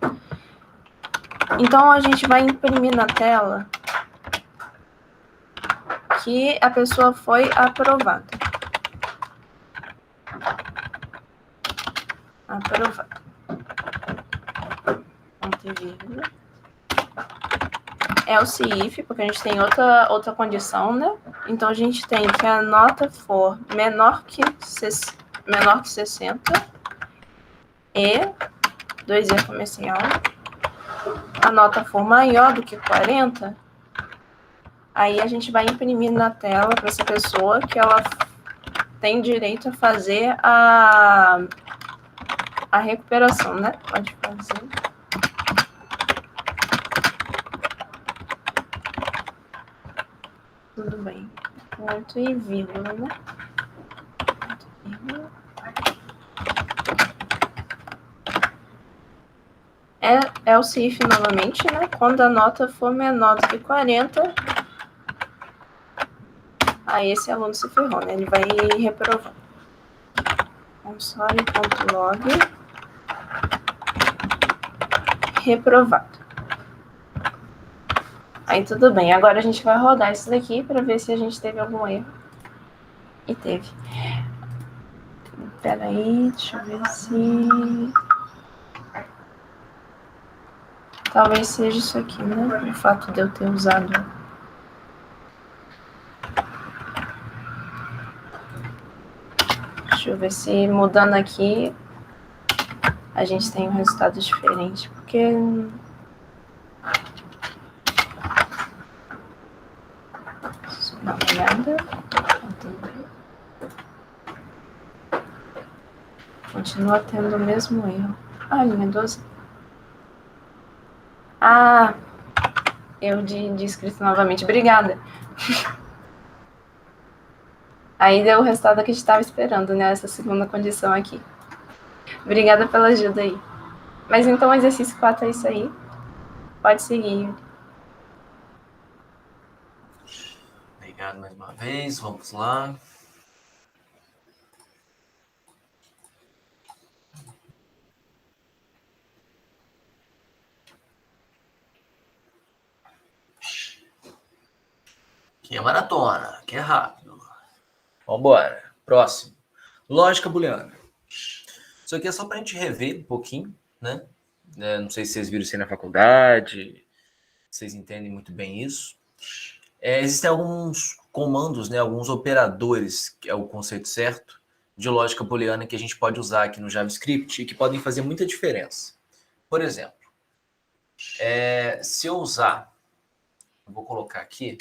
Então a gente vai imprimir na tela que a pessoa foi aprovada. Aprovada. Ponto e vírgula. Else if, porque a gente tem outra condição, né? Então a gente tem que a nota for menor que 60 e 2E comercial. A nota for maior do que 40, aí a gente vai imprimir na tela para essa pessoa que ela tem direito a fazer a recuperação, né? Pode fazer. Tudo bem. Ponto e vírgula, né? Ponto e vírgula. É o CIF novamente, né? Quando a nota for menor do que 40, aí esse aluno se ferrou, né? Ele vai reprovar. Console.log reprovado. Aí tudo bem. Agora a gente vai rodar isso daqui para ver se a gente teve algum erro. E teve. Espera aí, deixa eu ver se... Talvez seja isso aqui, né? O fato de eu ter usado... Deixa eu ver se mudando aqui a gente tem um resultado diferente, porque... Deixa eu dar uma olhada. Continua tendo o mesmo erro. Ah, linha 12. Ah, erro de escrito novamente. Obrigada. Aí deu o resultado que a gente estava esperando, né? Essa segunda condição aqui. Obrigada pela ajuda aí. Mas então o exercício 4 é isso aí. Pode seguir. Obrigado mais uma vez. Vamos lá. Aqui é maratona, aqui é rápido. Vambora. Próximo. Lógica booleana. Isso aqui é só para a gente rever um pouquinho, né? Não sei se vocês viram isso aí na faculdade, vocês entendem muito bem isso. Existem alguns comandos, né? Alguns operadores, que é o conceito certo, de lógica booleana que a gente pode usar aqui no JavaScript e que podem fazer muita diferença. Por exemplo, se eu usar, eu vou colocar aqui,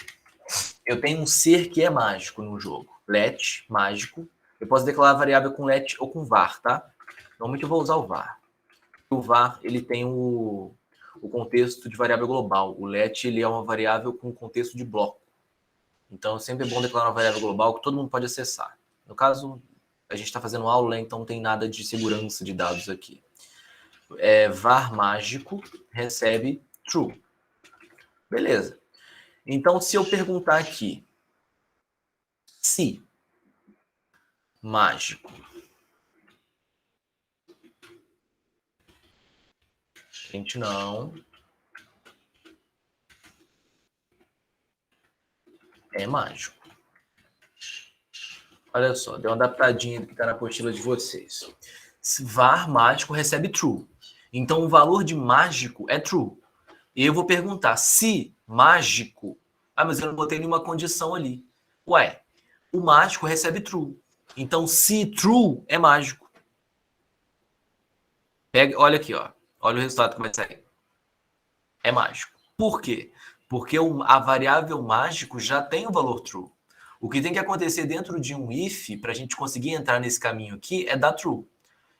eu tenho um ser que é mágico no jogo. Let, mágico. Eu posso declarar a variável com let ou com var, tá? Normalmente eu vou usar o var. O var, ele tem o contexto de variável global. O let, ele é uma variável com contexto de bloco. Então, sempre é bom declarar uma variável global que todo mundo pode acessar. No caso, a gente está fazendo aula, então não tem nada de segurança de dados aqui. Var mágico recebe true. Beleza. Então, se eu perguntar aqui, se mágico, gente, não é mágico. Olha só, deu uma adaptadinha do que está na apostila de vocês. Var mágico recebe true. Então, o valor de mágico é true. E eu vou perguntar se mágico... Ah, mas eu não botei nenhuma condição ali. Ué, o mágico recebe true. Então, se true, é mágico. Olha aqui, ó. Olha o resultado que vai sair. É mágico. Por quê? Porque a variável mágico já tem o valor true. O que tem que acontecer dentro de um if, para a gente conseguir entrar nesse caminho aqui, é dar true.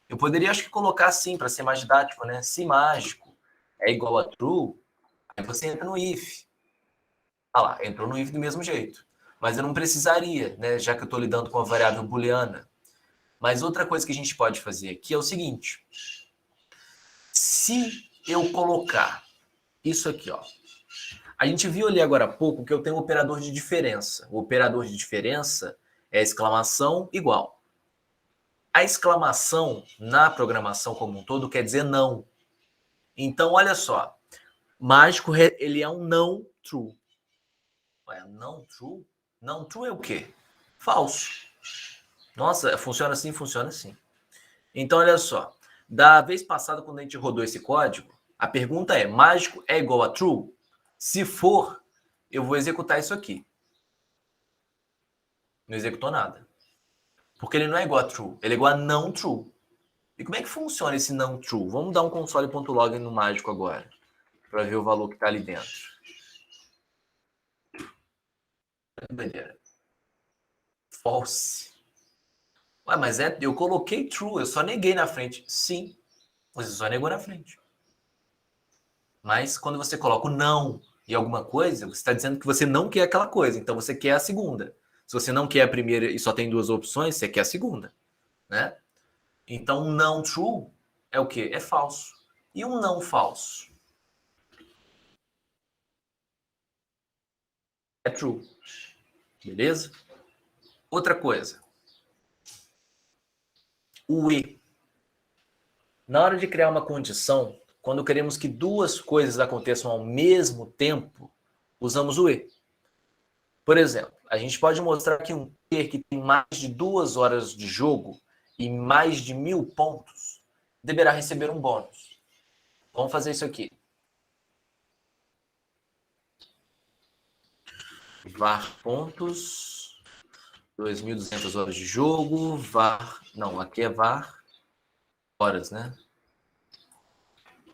Eu poderia, acho que, colocar assim, para ser mais didático, né? Se mágico é igual a true, aí você entra no if. Ah lá, entrou no if do mesmo jeito. Mas eu não precisaria, né? Já que eu estou lidando com a variável booleana. Mas outra coisa que a gente pode fazer aqui é o seguinte. Se eu colocar isso aqui, ó. A gente viu ali agora há pouco que eu tenho um operador de diferença. O operador de diferença é exclamação igual. A exclamação na programação como um todo quer dizer não. Então, olha só. Mágico, ele é um não true. Ué, não true? Não true é o quê? Falso. Nossa, funciona assim? Funciona assim. Então, olha só. Da vez passada, quando a gente rodou esse código, a pergunta é, mágico é igual a true? Se for, eu vou executar isso aqui. Não executou nada. Porque ele não é igual a true, ele é igual a não true. E como é que funciona esse não true? Vamos dar um console.log no mágico agora, para ver o valor que está ali dentro. Bandeira. False. Ué, mas eu coloquei true, eu só neguei na frente. Sim, você só negou na frente. Mas quando você coloca o não e alguma coisa, você está dizendo que você não quer aquela coisa, então você quer a segunda. Se você não quer a primeira e só tem duas opções, você quer a segunda, né? Então, não true é o quê? É falso. E um não falso? É true. Beleza? Outra coisa. O e. Na hora de criar uma condição, quando queremos que duas coisas aconteçam ao mesmo tempo, usamos o e. Por exemplo, a gente pode mostrar que um player que tem mais de 2 horas de jogo e mais de 1000 pontos deverá receber um bônus. Vamos fazer isso aqui. Var pontos, 2.200 horas de jogo, var, não, aqui é var, horas, né?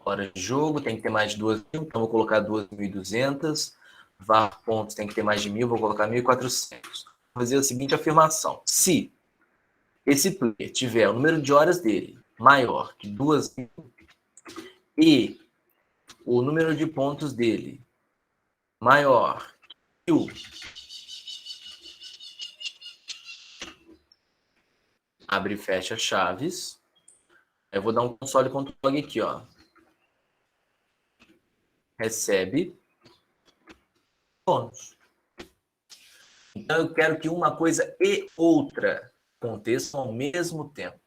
Horas de jogo, tem que ter mais de 2.000, então vou colocar 2.200. Var pontos tem que ter mais de 1.000, vou colocar 1.400. Vou fazer a seguinte afirmação. Se esse player tiver o número de horas dele maior que 2.000 e o número de pontos dele maior que 1.000, abre e fecha chaves. Eu vou dar um console.log aqui, ó. Recebe bônus. Então, eu quero que uma coisa e outra aconteçam ao mesmo tempo.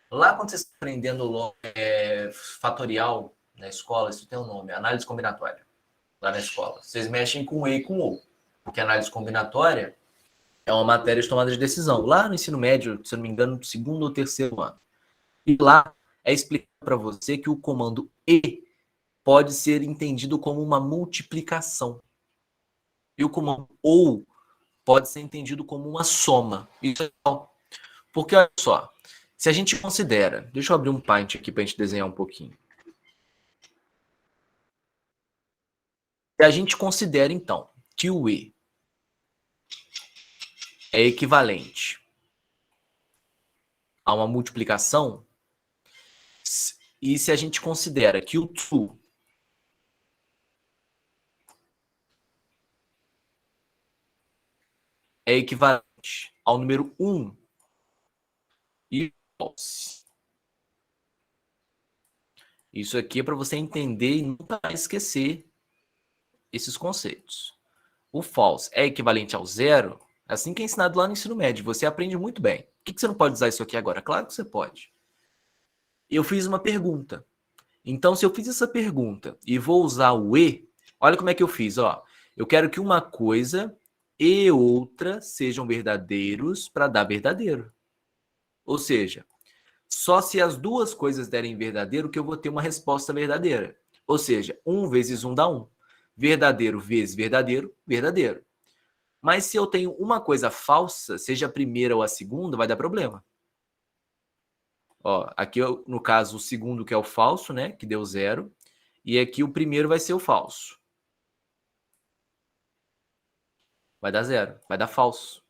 Lá, quando vocês estão aprendendo fatorial na escola, isso tem um nome, análise combinatória. Lá na escola. Vocês mexem com e e com ou. Porque análise combinatória é uma matéria de tomada de decisão. Lá no ensino médio, se eu não me engano, no segundo ou terceiro ano. E lá é explicado para você que o comando e pode ser entendido como uma multiplicação. E o comando ou pode ser entendido como uma soma. Isso é legal. Porque, olha só, se a gente considera... Deixa eu abrir um Paint aqui para a gente desenhar um pouquinho. Se a gente considera, então, que o e é equivalente a uma multiplicação, e se a gente considera que o true é equivalente ao número 1 e false. Isso aqui é para você entender e nunca mais esquecer esses conceitos. O false é equivalente ao 0, assim que é ensinado lá no ensino médio. Você aprende muito bem. Por que você não pode usar isso aqui agora? Claro que você pode. Eu fiz uma pergunta. Então, se eu fiz essa pergunta e vou usar o e, olha como é que eu fiz. Ó. Eu quero que uma coisa e outra sejam verdadeiros para dar verdadeiro. Ou seja, só se as duas coisas derem verdadeiro que eu vou ter uma resposta verdadeira. Ou seja, 1 vezes 1 dá 1. verdadeiro vezes verdadeiro, verdadeiro. Mas se eu tenho uma coisa falsa, seja a primeira ou a segunda, vai dar problema. Ó, aqui, no caso, o segundo que é o falso, né? Que deu 0. E aqui o primeiro vai ser o falso. Vai dar 0. Vai dar falso.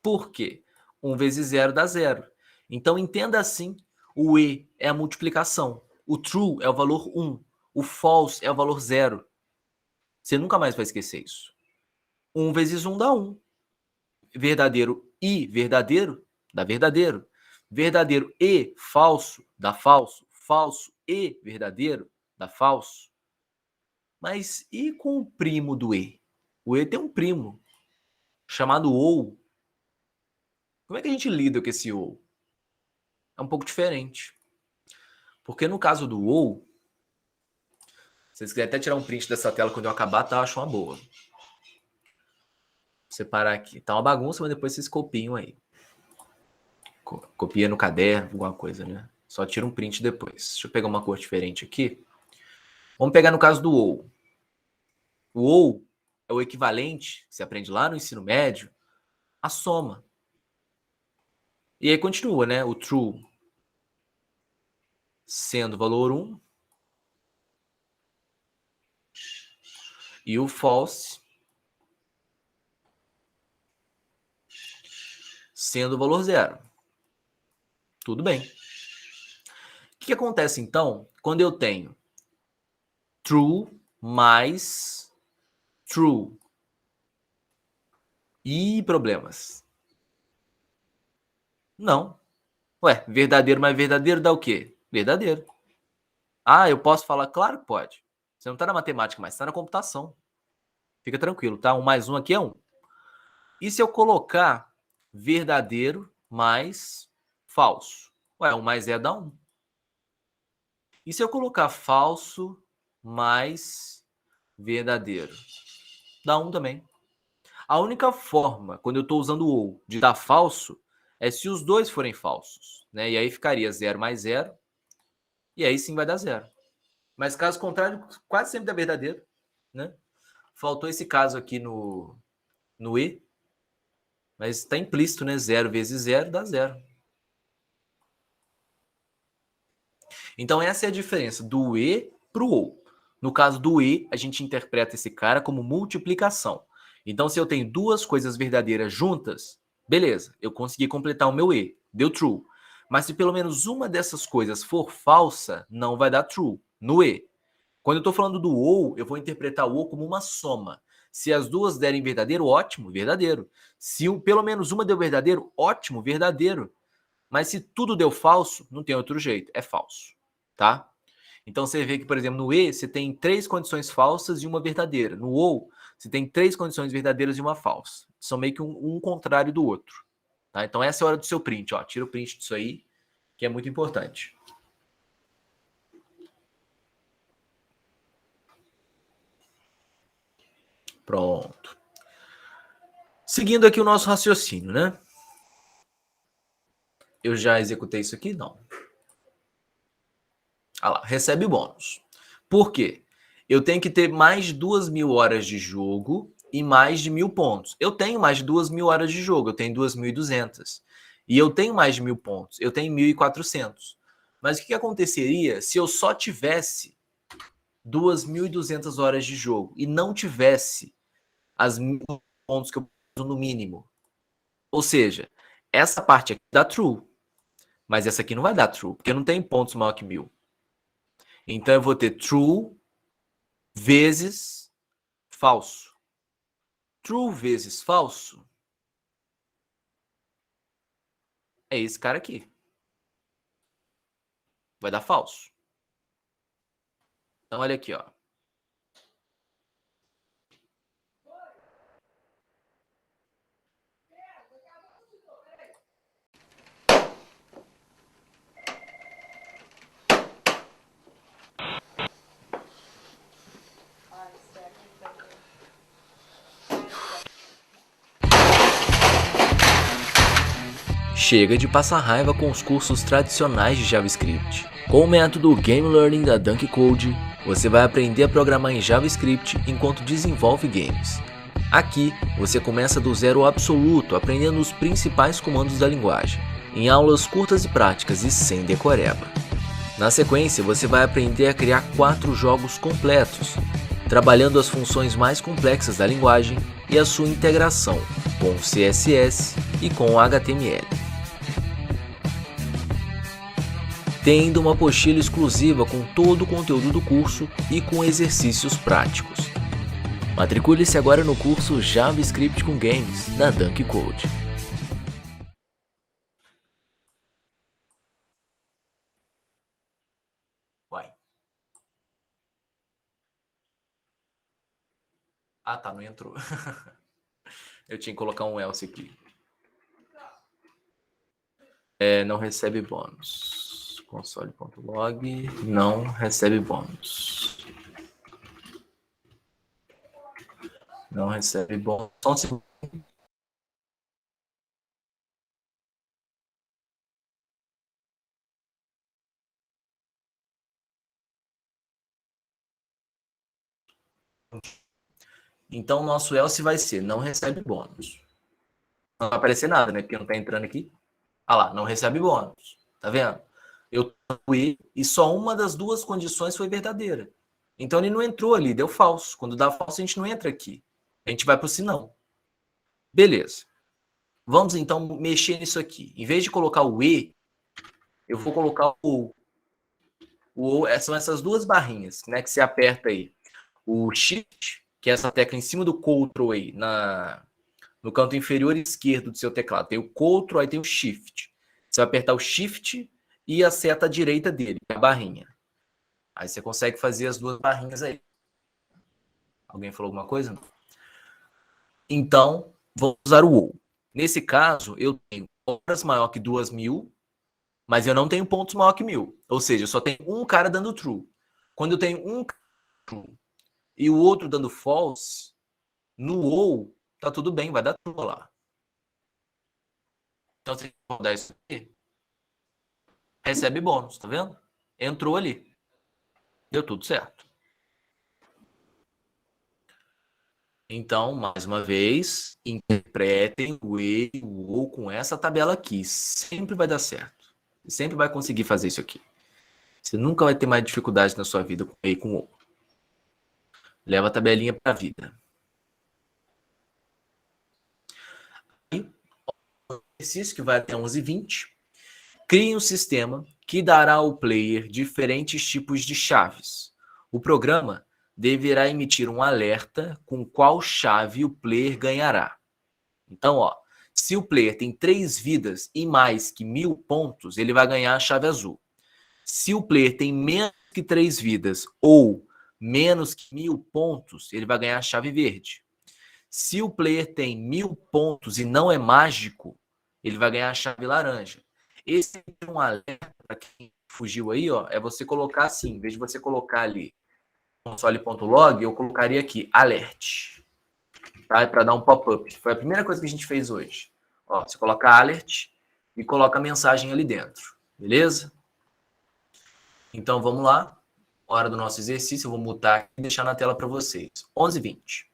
Por quê? 1 vezes 0 dá 0. Então, entenda assim. O E é a multiplicação. O true é o valor 1. O false é o valor 0. Você nunca mais vai esquecer isso. 1 vezes 1 dá 1. Verdadeiro e verdadeiro dá verdadeiro. Verdadeiro e falso dá falso. Falso e verdadeiro dá falso. Mas e com o primo do E? O E tem um primo chamado OU. Como é que a gente lida com esse OU? É um pouco diferente. Porque no caso do OU, se vocês quiserem até tirar um print dessa tela quando eu acabar, tá? Eu acho uma boa. Vou separar aqui. Tá uma bagunça, mas depois vocês copiam aí. Copia no caderno, alguma coisa, né? Só tira um print depois. Deixa eu pegar uma cor diferente aqui. Vamos pegar no caso do OU. O OU é o equivalente, que você aprende lá no ensino médio, à soma. E aí continua, né? O true sendo valor 1 e o false sendo valor 0. Tudo bem. O que acontece, então, quando eu tenho true mais true? E problemas? Não. Ué, verdadeiro mais verdadeiro dá o quê? Verdadeiro. Ah, eu posso falar? Claro que pode. Você não está na matemática, mas está na computação. Fica tranquilo, tá? 1 mais 1 aqui é 1. E se eu colocar verdadeiro mais falso? Ué, 1 mais 0 dá 1. E se eu colocar falso mais verdadeiro? Dá 1 também. A única forma, quando eu estou usando o OU, de dar falso, é se os dois forem falsos, né? E aí ficaria 0 mais 0, e aí sim vai dar 0. Mas caso contrário, quase sempre dá verdadeiro, né? Faltou esse caso aqui no E, mas está implícito, né? 0 vezes 0 dá 0. Então essa é a diferença do E para o OU. No caso do E, a gente interpreta esse cara como multiplicação. Então se eu tenho duas coisas verdadeiras juntas, beleza, eu consegui completar o meu E, deu true. Mas se pelo menos uma dessas coisas for falsa, não vai dar true no E. Quando eu estou falando do OU, eu vou interpretar o OU como uma soma. Se as duas derem verdadeiro, ótimo, verdadeiro. Se pelo menos uma deu verdadeiro, ótimo, verdadeiro. Mas se tudo deu falso, não tem outro jeito, é falso, tá? Então você vê que, por exemplo, no E, você tem 3 condições falsas e uma verdadeira. No OU, você tem 3 condições verdadeiras e uma falsa. São meio que um contrário do outro. Tá? Então essa é a hora do seu print. Ó. Tira o print disso aí, que é muito importante. Pronto. Seguindo aqui o nosso raciocínio, né? Eu já executei isso aqui? Não. Ah lá, recebe bônus. Por quê? Eu tenho que ter mais de 2.000 horas de jogo e mais de 1.000 pontos. Eu tenho mais de 2.000 horas de jogo, eu tenho 2.200. E eu tenho mais de 1.000 pontos, eu tenho 1.400. Mas o que aconteceria se eu só tivesse 2.200 horas de jogo e não tivesse as 1.000 pontos que eu preciso no mínimo? Ou seja, essa parte aqui dá true, mas essa aqui não vai dar true, porque não tem pontos maior que 1.000. Então eu vou ter true vezes falso. True vezes falso é esse cara aqui. Vai dar falso. Então olha aqui, ó. Chega de passar raiva com os cursos tradicionais de JavaScript. Com o método Game Learning da Dunkcode, você vai aprender a programar em JavaScript enquanto desenvolve games. Aqui, você começa do zero absoluto, aprendendo os principais comandos da linguagem, em aulas curtas e práticas e sem decoreba. Na sequência, você vai aprender a criar 4 jogos completos, trabalhando as funções mais complexas da linguagem e a sua integração com o CSS e com o HTML. Tem ainda uma apostila exclusiva com todo o conteúdo do curso e com exercícios práticos. Matricule-se agora no curso JavaScript com Games, da Dunk Code. Vai. Ah, tá, não entrou. Eu tinha que colocar um else aqui. Não recebe bônus. Console.log não recebe bônus. Não recebe bônus. Só um segundo. Então, nosso else vai ser não recebe bônus. Não vai aparecer nada, né? Porque não tá entrando aqui. Ah lá, não recebe bônus. Tá vendo? Eu fui e só uma das duas condições foi verdadeira. Então ele não entrou ali, deu falso. Quando dá falso, a gente não entra aqui. A gente vai pro se não. Beleza. Vamos então mexer nisso aqui. Em vez de colocar o E, eu vou colocar o O. São essas duas barrinhas, né? Que você aperta aí. O Shift, que é essa tecla em cima do Ctrl aí, no canto inferior esquerdo do seu teclado. Tem o Ctrl, aí tem o Shift. Você vai apertar o Shift e a seta direita dele, a barrinha. Aí você consegue fazer as duas barrinhas aí. Alguém falou alguma coisa? Então, vou usar o ou. Nesse caso, eu tenho horas maior que 2.000, mas eu não tenho pontos maior que 1.000. Ou seja, eu só tenho um cara dando true. Quando eu tenho um true e o outro dando false, no ou, tá tudo bem, vai dar true lá. Então, se eu rodar isso aqui, recebe bônus, tá vendo? Entrou ali. Deu tudo certo. Então, mais uma vez, interpretem o E e o OU com essa tabela aqui. Sempre vai dar certo. Você sempre vai conseguir fazer isso aqui. Você nunca vai ter mais dificuldade na sua vida com E e com OU. Leva a tabelinha para a vida. E o exercício que vai até 11h20. Crie um sistema que dará ao player diferentes tipos de chaves. O programa deverá emitir um alerta com qual chave o player ganhará. Então, ó, se o player tem 3 vidas e mais que 1.000 pontos, ele vai ganhar a chave azul. Se o player tem menos que 3 vidas ou menos que 1.000 pontos, ele vai ganhar a chave verde. Se o player tem 1.000 pontos e não é mágico, ele vai ganhar a chave laranja. Esse é um alerta para quem fugiu aí, ó, é você colocar assim, em vez de você colocar ali console.log, eu colocaria aqui alert, tá? Para dar um pop-up. Foi a primeira coisa que a gente fez hoje. Ó, você coloca alert e coloca a mensagem ali dentro, beleza? Então vamos lá. Hora do nosso exercício, eu vou mutar e deixar na tela para vocês. 11h20.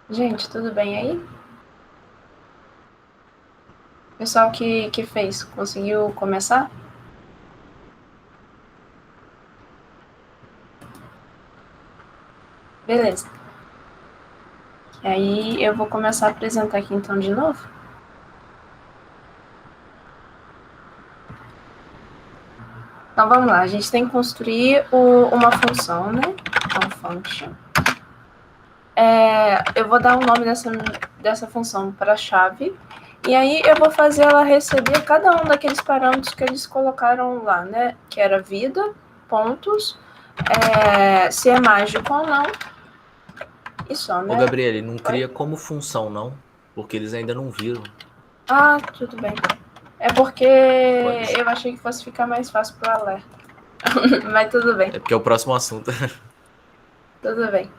Gente, tudo bem aí? Pessoal que fez, conseguiu começar? Beleza. E aí eu vou começar a apresentar aqui então de novo. Então vamos lá, a gente tem que construir uma função, né? Então, function. Eu vou dar o nome dessa função para a chave. E aí eu vou fazer ela receber cada um daqueles parâmetros que eles colocaram lá, né? Que era vida, pontos, se é mágico ou não. E só, né? Ô, Gabriele, não cria como função, não? Porque eles ainda não viram. Ah, tudo bem. É porque Pode. eu achei que fosse ficar mais fácil pro alerta. Mas tudo bem, É porque é o próximo assunto. tudo bem.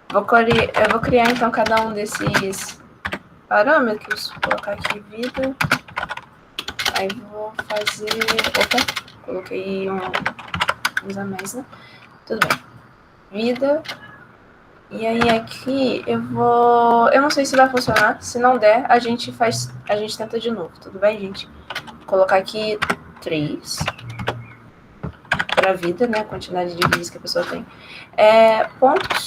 Eu vou criar então cada um desses parâmetros. Vou colocar aqui vida. Aí vou fazer. Opa, coloquei uns a mais, né? Tudo bem. Vida. E aí aqui eu vou. Eu não sei se vai funcionar. Se não der, a gente tenta de novo, tudo bem, gente? Vou colocar aqui 3 para vida, né? A quantidade de vidas que a pessoa tem. Pontos.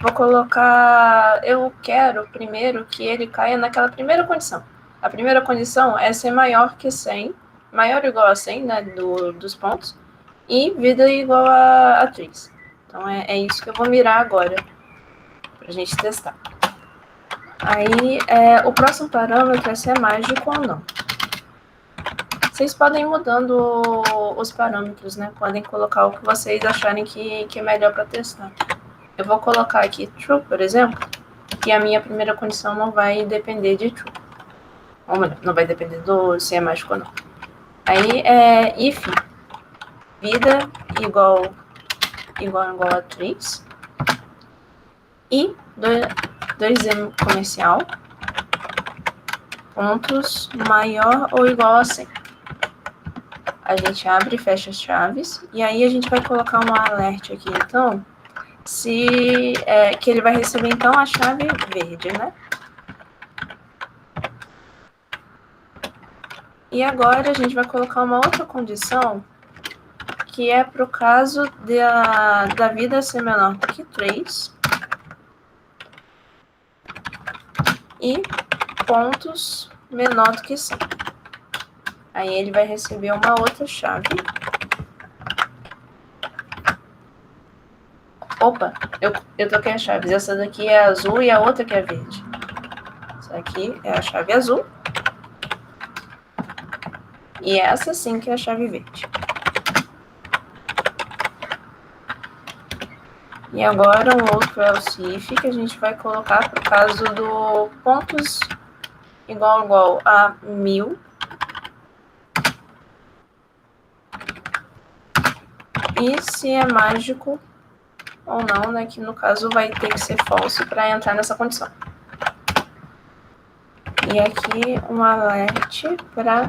Vou colocar. Eu quero primeiro que ele caia naquela primeira condição. A primeira condição é ser maior que 100, maior ou igual a 100, né? Dos pontos, e vida igual a 3. Então é isso que eu vou mirar agora, pra gente testar. Aí o próximo parâmetro é se é mágico ou não. Vocês podem ir mudando os parâmetros, né? Podem colocar o que vocês acharem que é melhor para testar. Eu vou colocar aqui true, por exemplo, e a minha primeira condição não vai depender de true. Ou melhor, não vai depender do se é mágico ou não. Aí if vida igual a 3 e 2m comercial pontos maior ou igual a 100. A gente abre e fecha as chaves e aí a gente vai colocar um alert aqui, então, que ele vai receber então a chave verde, né? E agora a gente vai colocar uma outra condição, que é para o caso da vida ser menor do que 3 e pontos menor do que 100. Aí ele vai receber uma outra chave. Opa, eu troquei as chaves. Essa daqui é azul e a outra que é verde. Essa aqui é a chave azul. E essa sim que é a chave verde. E agora um outro else if que a gente vai colocar para o caso do pontos igual a 1000. E se é mágico ou não, né? Que no caso vai ter que ser false para entrar nessa condição. E aqui um alert para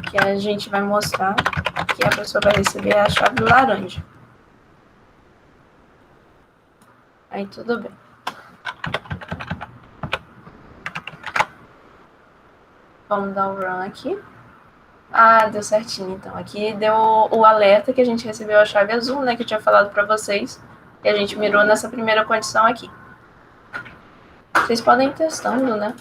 que a gente vai mostrar que a pessoa vai receber a chave laranja. Aí tudo bem. Vamos dar o run aqui. Ah, deu certinho, então. Aqui deu o alerta que a gente recebeu a chave azul, né? Que eu tinha falado para vocês. E a gente mirou nessa primeira condição aqui. Vocês podem ir testando, né?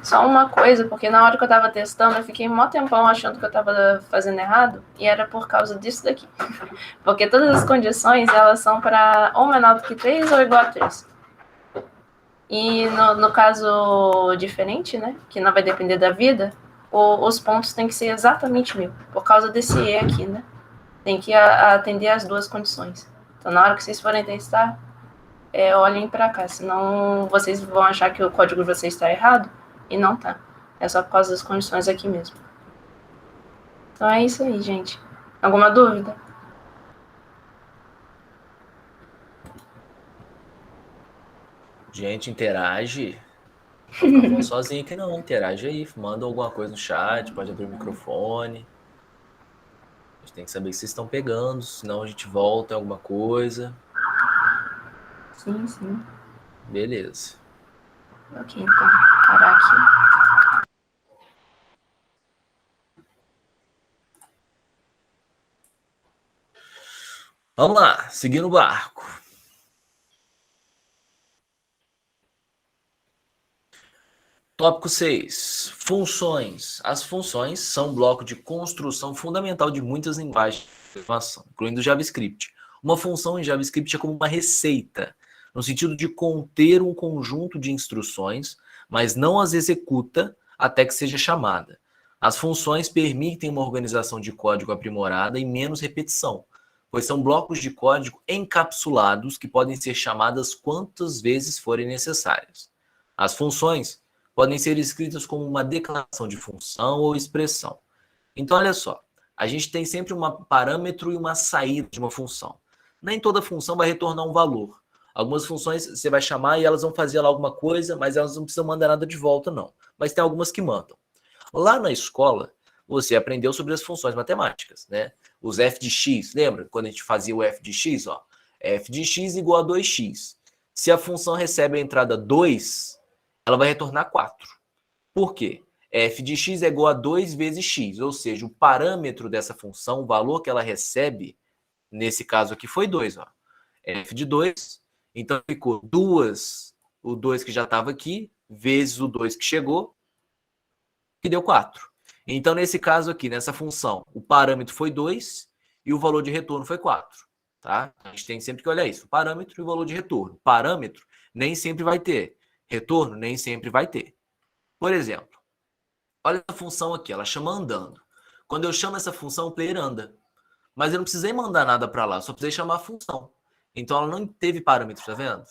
Só uma coisa, porque na hora que eu tava testando, eu fiquei mó tempão achando que eu tava fazendo errado. E era por causa disso daqui. Porque todas as condições, elas são para ou menor do que 3 ou igual a 3. E no caso diferente, né? Que não vai depender da vida, os pontos têm que ser exatamente 1000, por causa desse E aqui, né? Tem que atender as duas condições. Então, na hora que vocês forem testar, olhem para cá, senão vocês vão achar que o código de vocês está errado, e não tá. É só por causa das condições aqui mesmo. Então é isso aí, gente. Alguma dúvida? Gente, interage. Não fica falando sozinho aqui não. Interage aí. Manda alguma coisa no chat. Pode abrir o microfone. A gente tem que saber que vocês estão pegando. Senão a gente volta em alguma coisa. Sim, sim. Beleza. Ok, então, parar aqui. Vamos lá, seguindo o barco. Tópico 6. Funções. As funções são um bloco de construção fundamental de muitas linguagens de programação, incluindo o JavaScript. Uma função em JavaScript é como uma receita, no sentido de conter um conjunto de instruções, mas não as executa até que seja chamada. As funções permitem uma organização de código aprimorada e menos repetição, pois são blocos de código encapsulados que podem ser chamadas quantas vezes forem necessárias. As funções podem ser escritas como uma declaração de função ou expressão. Então, olha só, a gente tem sempre um parâmetro e uma saída de uma função. Nem toda função vai retornar um valor. Algumas funções você vai chamar e elas vão fazer lá alguma coisa, mas elas não precisam mandar nada de volta, não. Mas tem algumas que mandam. Lá na escola, você aprendeu sobre as funções matemáticas, né? Os f de x, lembra? Quando a gente fazia o f de x, ó, f de x igual a 2x. Se a função recebe a entrada 2, ela vai retornar 4. Por quê? F de x é igual a 2 vezes x, ou seja, o parâmetro dessa função, o valor que ela recebe, nesse caso aqui foi 2. Ó. F de 2, então ficou 2, o 2 que já estava aqui, vezes o 2 que chegou, que deu 4. Então, nesse caso aqui, nessa função, o parâmetro foi 2 e o valor de retorno foi 4. Tá? A gente tem sempre que olhar isso, o parâmetro e o valor de retorno. Parâmetro nem sempre vai ter, retorno nem sempre vai ter. Por exemplo, olha essa função aqui, ela chama andando. Quando eu chamo essa função, o player anda. Mas eu não precisei mandar nada para lá, só precisei chamar a função. Então ela não teve parâmetros, tá vendo?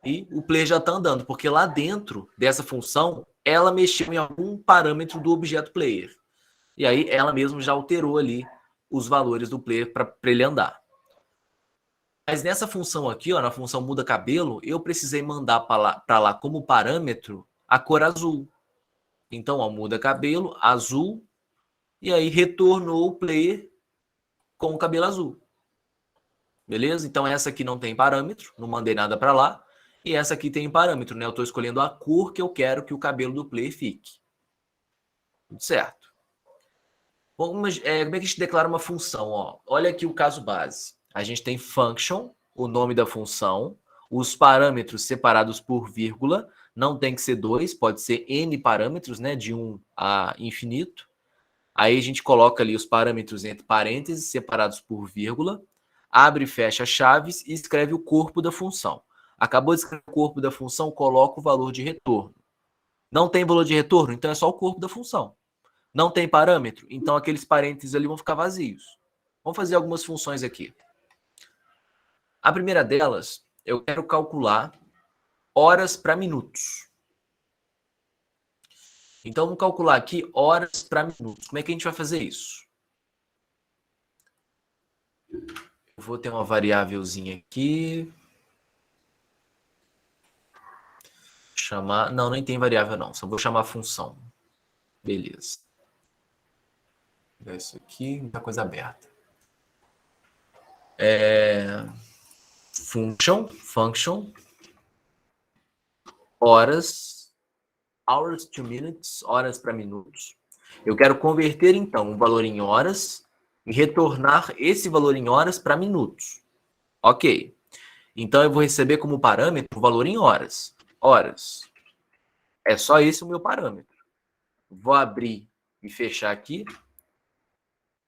E o player já está andando, porque lá dentro dessa função, ela mexeu em algum parâmetro do objeto player. E aí ela mesma já alterou ali os valores do player para ele andar. Mas nessa função aqui, ó, na função muda cabelo, eu precisei mandar para lá como parâmetro a cor azul. Então, ó, muda cabelo, azul, e aí retornou o player com o cabelo azul. Beleza? Então, essa aqui não tem parâmetro, não mandei nada para lá. E essa aqui tem parâmetro, né? Eu estou escolhendo a cor que eu quero que o cabelo do player fique. Tudo certo. Bom, como é que a gente declara uma função? Ó? Olha aqui o caso base. A gente tem function, o nome da função, os parâmetros separados por vírgula, não tem que ser 2, pode ser n parâmetros, né? De 1 a infinito. Aí a gente coloca ali os parâmetros entre parênteses, separados por vírgula, abre e fecha chaves e escreve o corpo da função. Acabou de escrever o corpo da função, coloca o valor de retorno. Não tem valor de retorno? Então é só o corpo da função. Não tem parâmetro? Então aqueles parênteses ali vão ficar vazios. Vamos fazer algumas funções aqui. A primeira delas, eu quero calcular horas para minutos. Então, vamos calcular aqui horas para minutos. Como é que a gente vai fazer isso? Eu vou ter uma variávelzinha aqui. Chamar... Não, nem tem variável não. Só vou chamar a função. Beleza. Isso aqui, muita coisa aberta. Function. Horas. Hours to minutes. Horas para minutos. Eu quero converter, então, um valor em horas e retornar esse valor em horas para minutos. Ok. Então, eu vou receber como parâmetro o valor em horas. Horas. É só esse o meu parâmetro. Vou abrir e fechar aqui.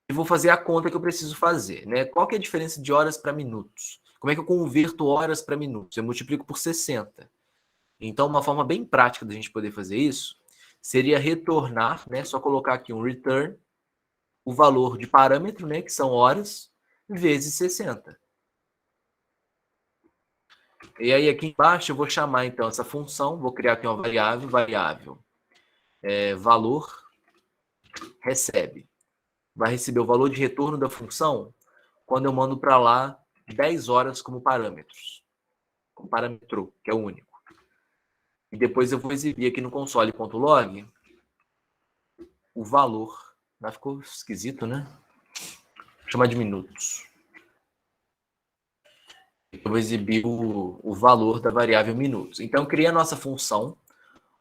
E vou fazer a conta que eu preciso fazer. Né? Qual que é a diferença de horas para minutos? Como é que eu converto horas para minutos? Eu multiplico por 60. Então, uma forma bem prática da gente poder fazer isso seria retornar, né? Só colocar aqui um return, o valor de parâmetro, né? Que são horas, vezes 60. E aí, aqui embaixo, eu vou chamar, então, essa função. Vou criar aqui uma variável. Valor recebe. Vai receber o valor de retorno da função quando eu mando para lá 10 horas como parâmetros. Como parâmetro, que é o único. E depois eu vou exibir aqui no console.log o valor. Mas ficou esquisito, né? Vou chamar de minutos. Eu vou exibir o valor da variável minutos. Então, eu criei a nossa função,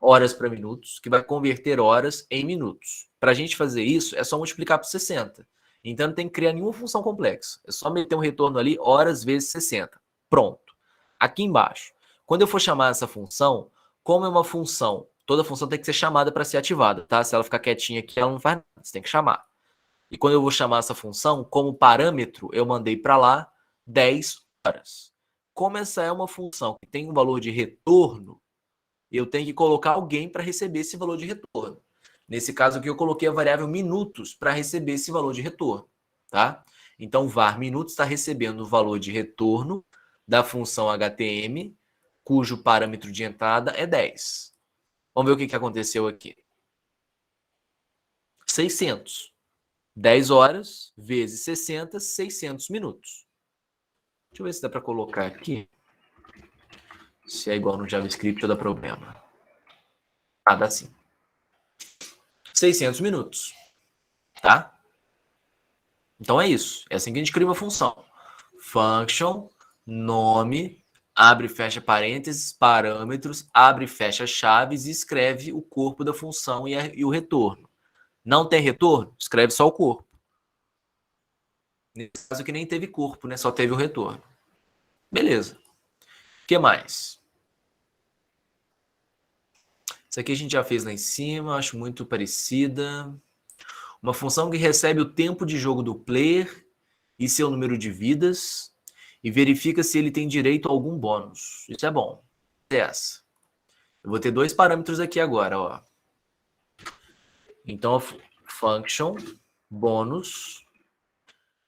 horas para minutos, que vai converter horas em minutos. Para a gente fazer isso, é só multiplicar por 60. Então, não tem que criar nenhuma função complexa. É só meter um retorno ali, horas vezes 60. Pronto. Aqui embaixo. Quando eu for chamar essa função, como é uma função, toda função tem que ser chamada para ser ativada, tá? Se ela ficar quietinha aqui, ela não faz nada. Você tem que chamar. E quando eu vou chamar essa função, como parâmetro, eu mandei para lá 10 horas. Como essa é uma função que tem um valor de retorno, eu tenho que colocar alguém para receber esse valor de retorno. Nesse caso aqui, eu coloquei a variável minutos para receber esse valor de retorno, tá? Então, var minutos está recebendo o valor de retorno da função HTM, cujo parâmetro de entrada é 10. Vamos ver o que aconteceu aqui. 600. 10 horas vezes 60, 600 minutos. Deixa eu ver se dá para colocar aqui. Se é igual no JavaScript ou dá problema. Ah, dá sim. 600 minutos. Tá? Então é isso. É assim que a gente cria uma função. Function, nome, abre e fecha parênteses, parâmetros, abre e fecha chaves e escreve o corpo da função e o retorno. Não tem retorno? Escreve só o corpo. Nesse caso aqui nem teve corpo, né? Só teve o retorno. Beleza. O que mais? Isso aqui a gente já fez lá em cima, acho muito parecida. Uma função que recebe o tempo de jogo do player e seu número de vidas e verifica se ele tem direito a algum bônus. Isso é bom. É essa. Eu vou ter dois parâmetros aqui agora, ó. Então, function, bônus.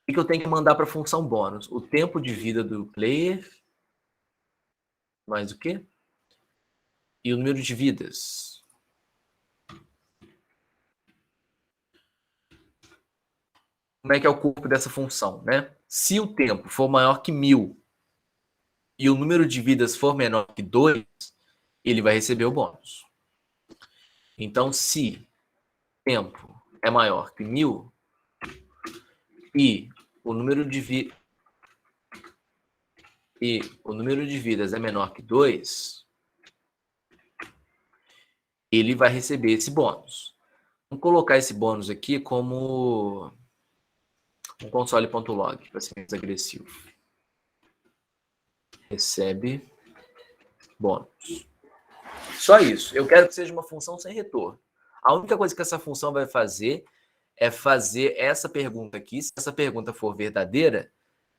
O que eu tenho que mandar para a função bônus? O tempo de vida do player, mais o quê? E o número de vidas. Como é que é o corpo dessa função, né? Se o tempo for maior que 1000 e o número de vidas for menor que 2, ele vai receber o bônus. Então, se o tempo é maior que 1000 e o número de vidas é menor que 2, ele vai receber esse bônus. Vamos colocar esse bônus aqui como um console.log, para ser mais agressivo. Recebe bônus. Só isso. Eu quero que seja uma função sem retorno. A única coisa que essa função vai fazer é fazer essa pergunta aqui. Se essa pergunta for verdadeira,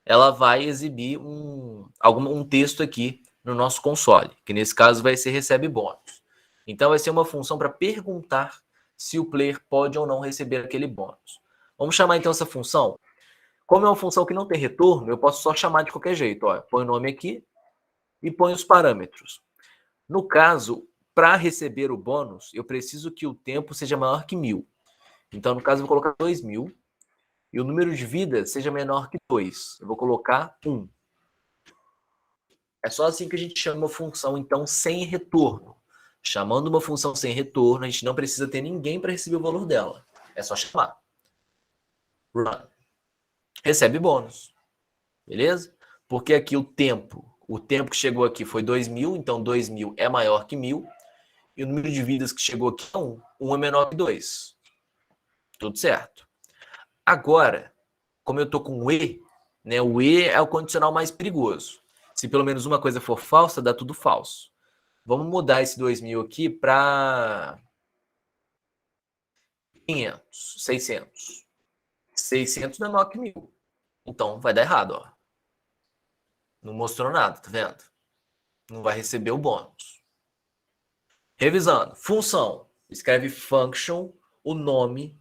ela vai exibir um texto aqui no nosso console, que nesse caso vai ser recebe bônus. Então vai ser uma função para perguntar se o player pode ou não receber aquele bônus. Vamos chamar então essa função. Como é uma função que não tem retorno, eu posso só chamar de qualquer jeito. Ó, põe o nome aqui e põe os parâmetros. No caso, para receber o bônus, eu preciso que o tempo seja maior que 1000. Então, no caso, eu vou colocar 2000 e o número de vidas seja menor que 2. Eu vou colocar 1. É só assim que a gente chama uma função, então, sem retorno. Chamando uma função sem retorno, a gente não precisa ter ninguém para receber o valor dela. É só chamar. Run. Recebe bônus. Beleza? Porque aqui o tempo que chegou aqui foi 2000, então 2000 é maior que 1000. E o número de vidas que chegou aqui é 1. 1 é menor que 2. Tudo certo. Agora, como eu estou com o E, né, o E é o condicional mais perigoso. Se pelo menos uma coisa for falsa, dá tudo falso. Vamos mudar esse 2000 aqui para 500, 600. 600 não é maior que 1000. Então vai dar errado, ó. Não mostrou nada, tá vendo? Não vai receber o bônus. Revisando. Função. Escreve function, o nome,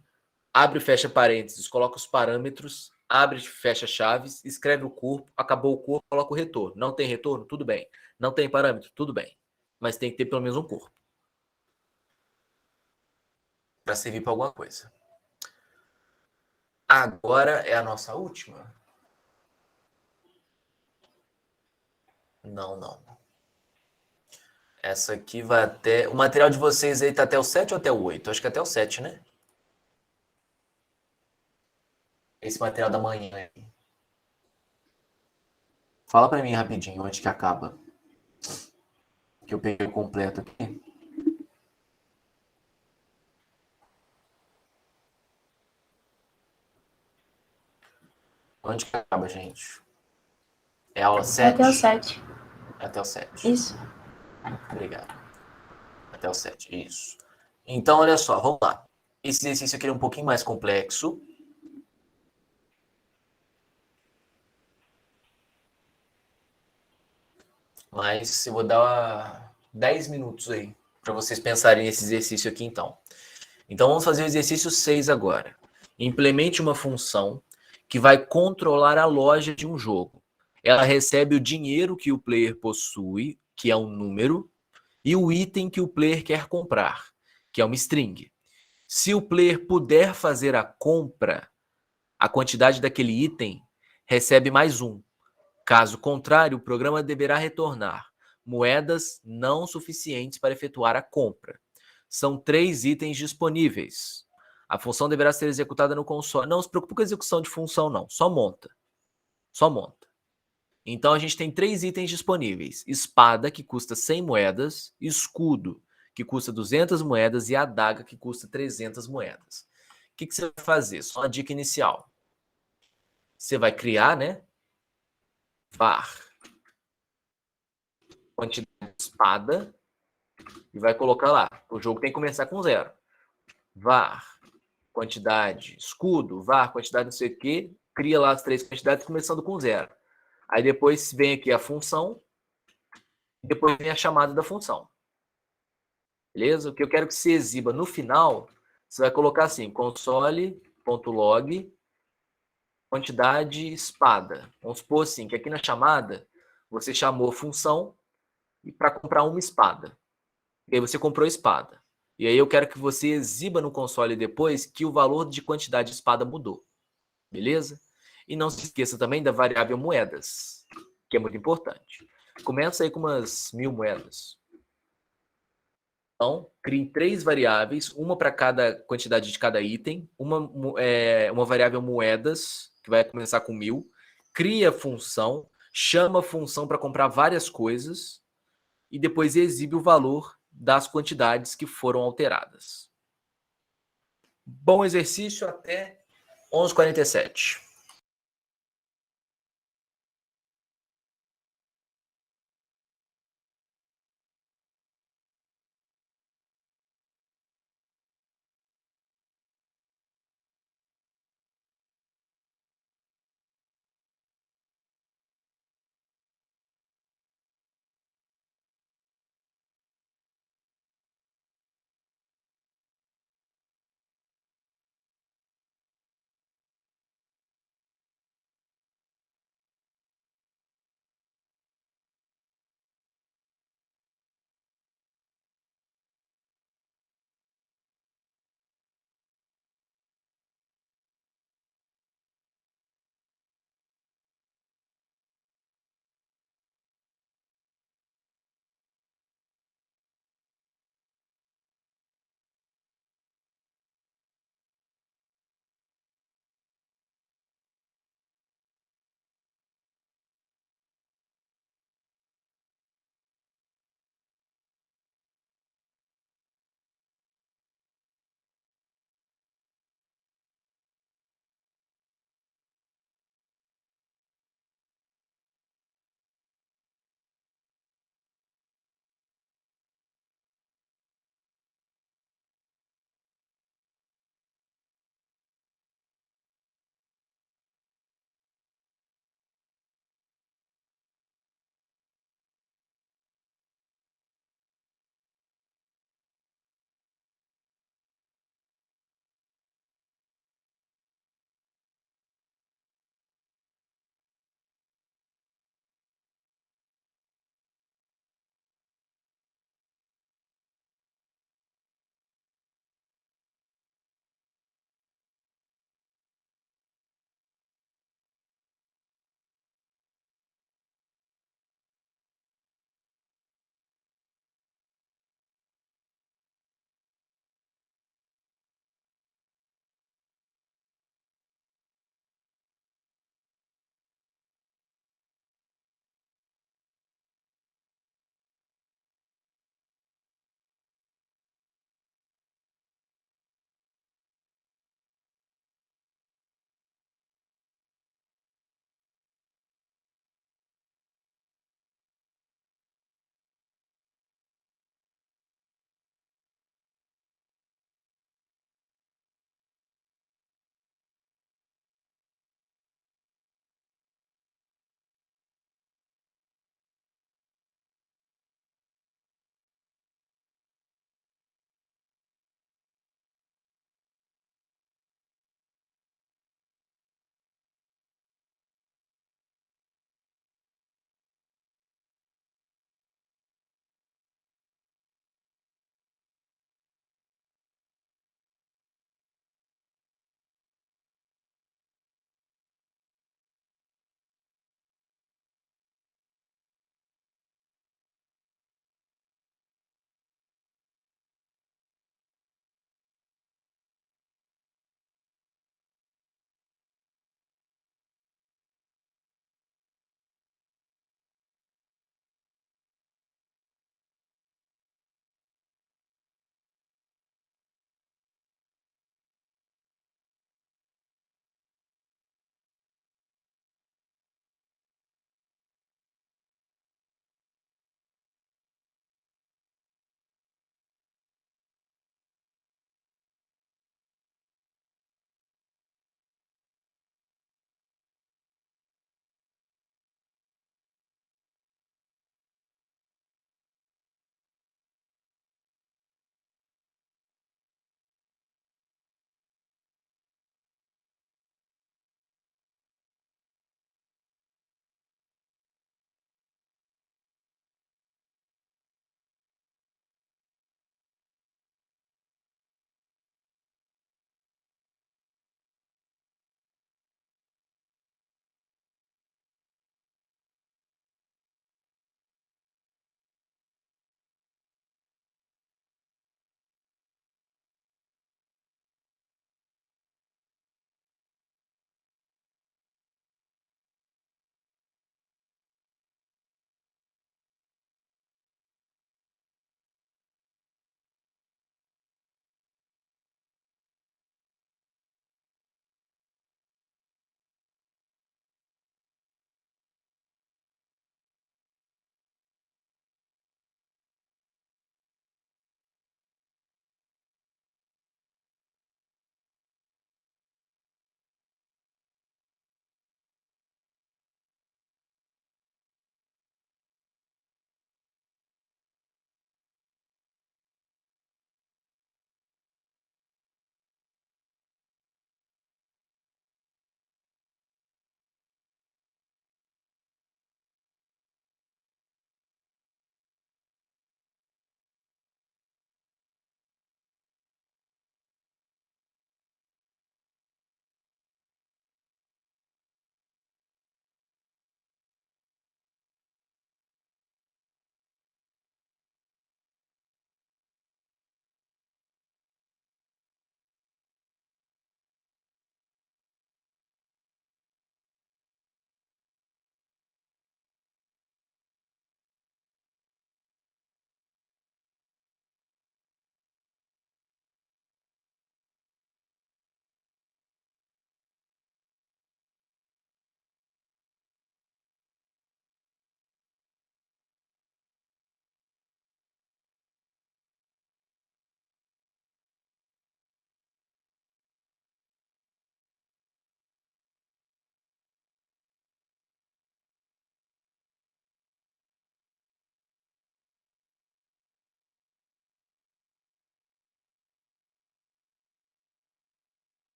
abre e fecha parênteses, coloca os parâmetros, abre e fecha chaves, escreve o corpo, acabou o corpo, coloca o retorno. Não tem retorno? Tudo bem. Não tem parâmetro? Tudo bem. Mas tem que ter pelo menos um corpo. Para servir para alguma coisa. Agora é a nossa última? Não. Essa aqui vai até... O material de vocês aí tá até o 7 ou até o 8? Acho que até o 7, né? Esse material da manhã aí. Fala para mim rapidinho onde que acaba. Que eu peguei o completo aqui. Onde que acaba, gente? É aula 7? Até o 7. Até o 7. Isso. Obrigado. Até o 7, isso. Então, olha só, vamos lá. Esse exercício aqui é um pouquinho mais complexo. Mas eu vou dar 10 minutos aí para vocês pensarem nesse exercício aqui então. Então vamos fazer o exercício 6 agora. Implemente uma função que vai controlar a loja de um jogo. Ela recebe o dinheiro que o player possui, que é um número, e o item que o player quer comprar, que é uma string. Se o player puder fazer a compra, a quantidade daquele item recebe mais um. Caso contrário, o programa deverá retornar moedas não suficientes para efetuar a compra. São 3 itens disponíveis. A função deverá ser executada no console. Não se preocupe com a execução de função, não. Só monta. Só monta. Então a gente tem 3 itens disponíveis: espada, que custa 100 moedas, escudo, que custa 200 moedas, e adaga, que custa 300 moedas. O que você vai fazer? Só uma dica inicial. Você vai criar, né? Var quantidade de espada e vai colocar lá. O jogo tem que começar com 0. Var quantidade escudo, var quantidade não sei o que, cria lá as 3 quantidades começando com 0. Aí depois vem aqui a função, depois vem a chamada da função. Beleza? O que eu quero que você exiba no final, você vai colocar assim, console.log quantidade espada. Vamos supor assim, que aqui na chamada você chamou função e para comprar uma espada. E aí você comprou a espada. E aí eu quero que você exiba no console depois que o valor de quantidade de espada mudou. Beleza? E não se esqueça também da variável moedas, que é muito importante. Começa aí com umas 1000 moedas. Então, crie 3 variáveis, uma para cada quantidade de cada item, uma variável moedas, que vai começar com 1000, cria a função, chama a função para comprar várias coisas, e depois exibe o valor das quantidades que foram alteradas. Bom exercício, até 11h47.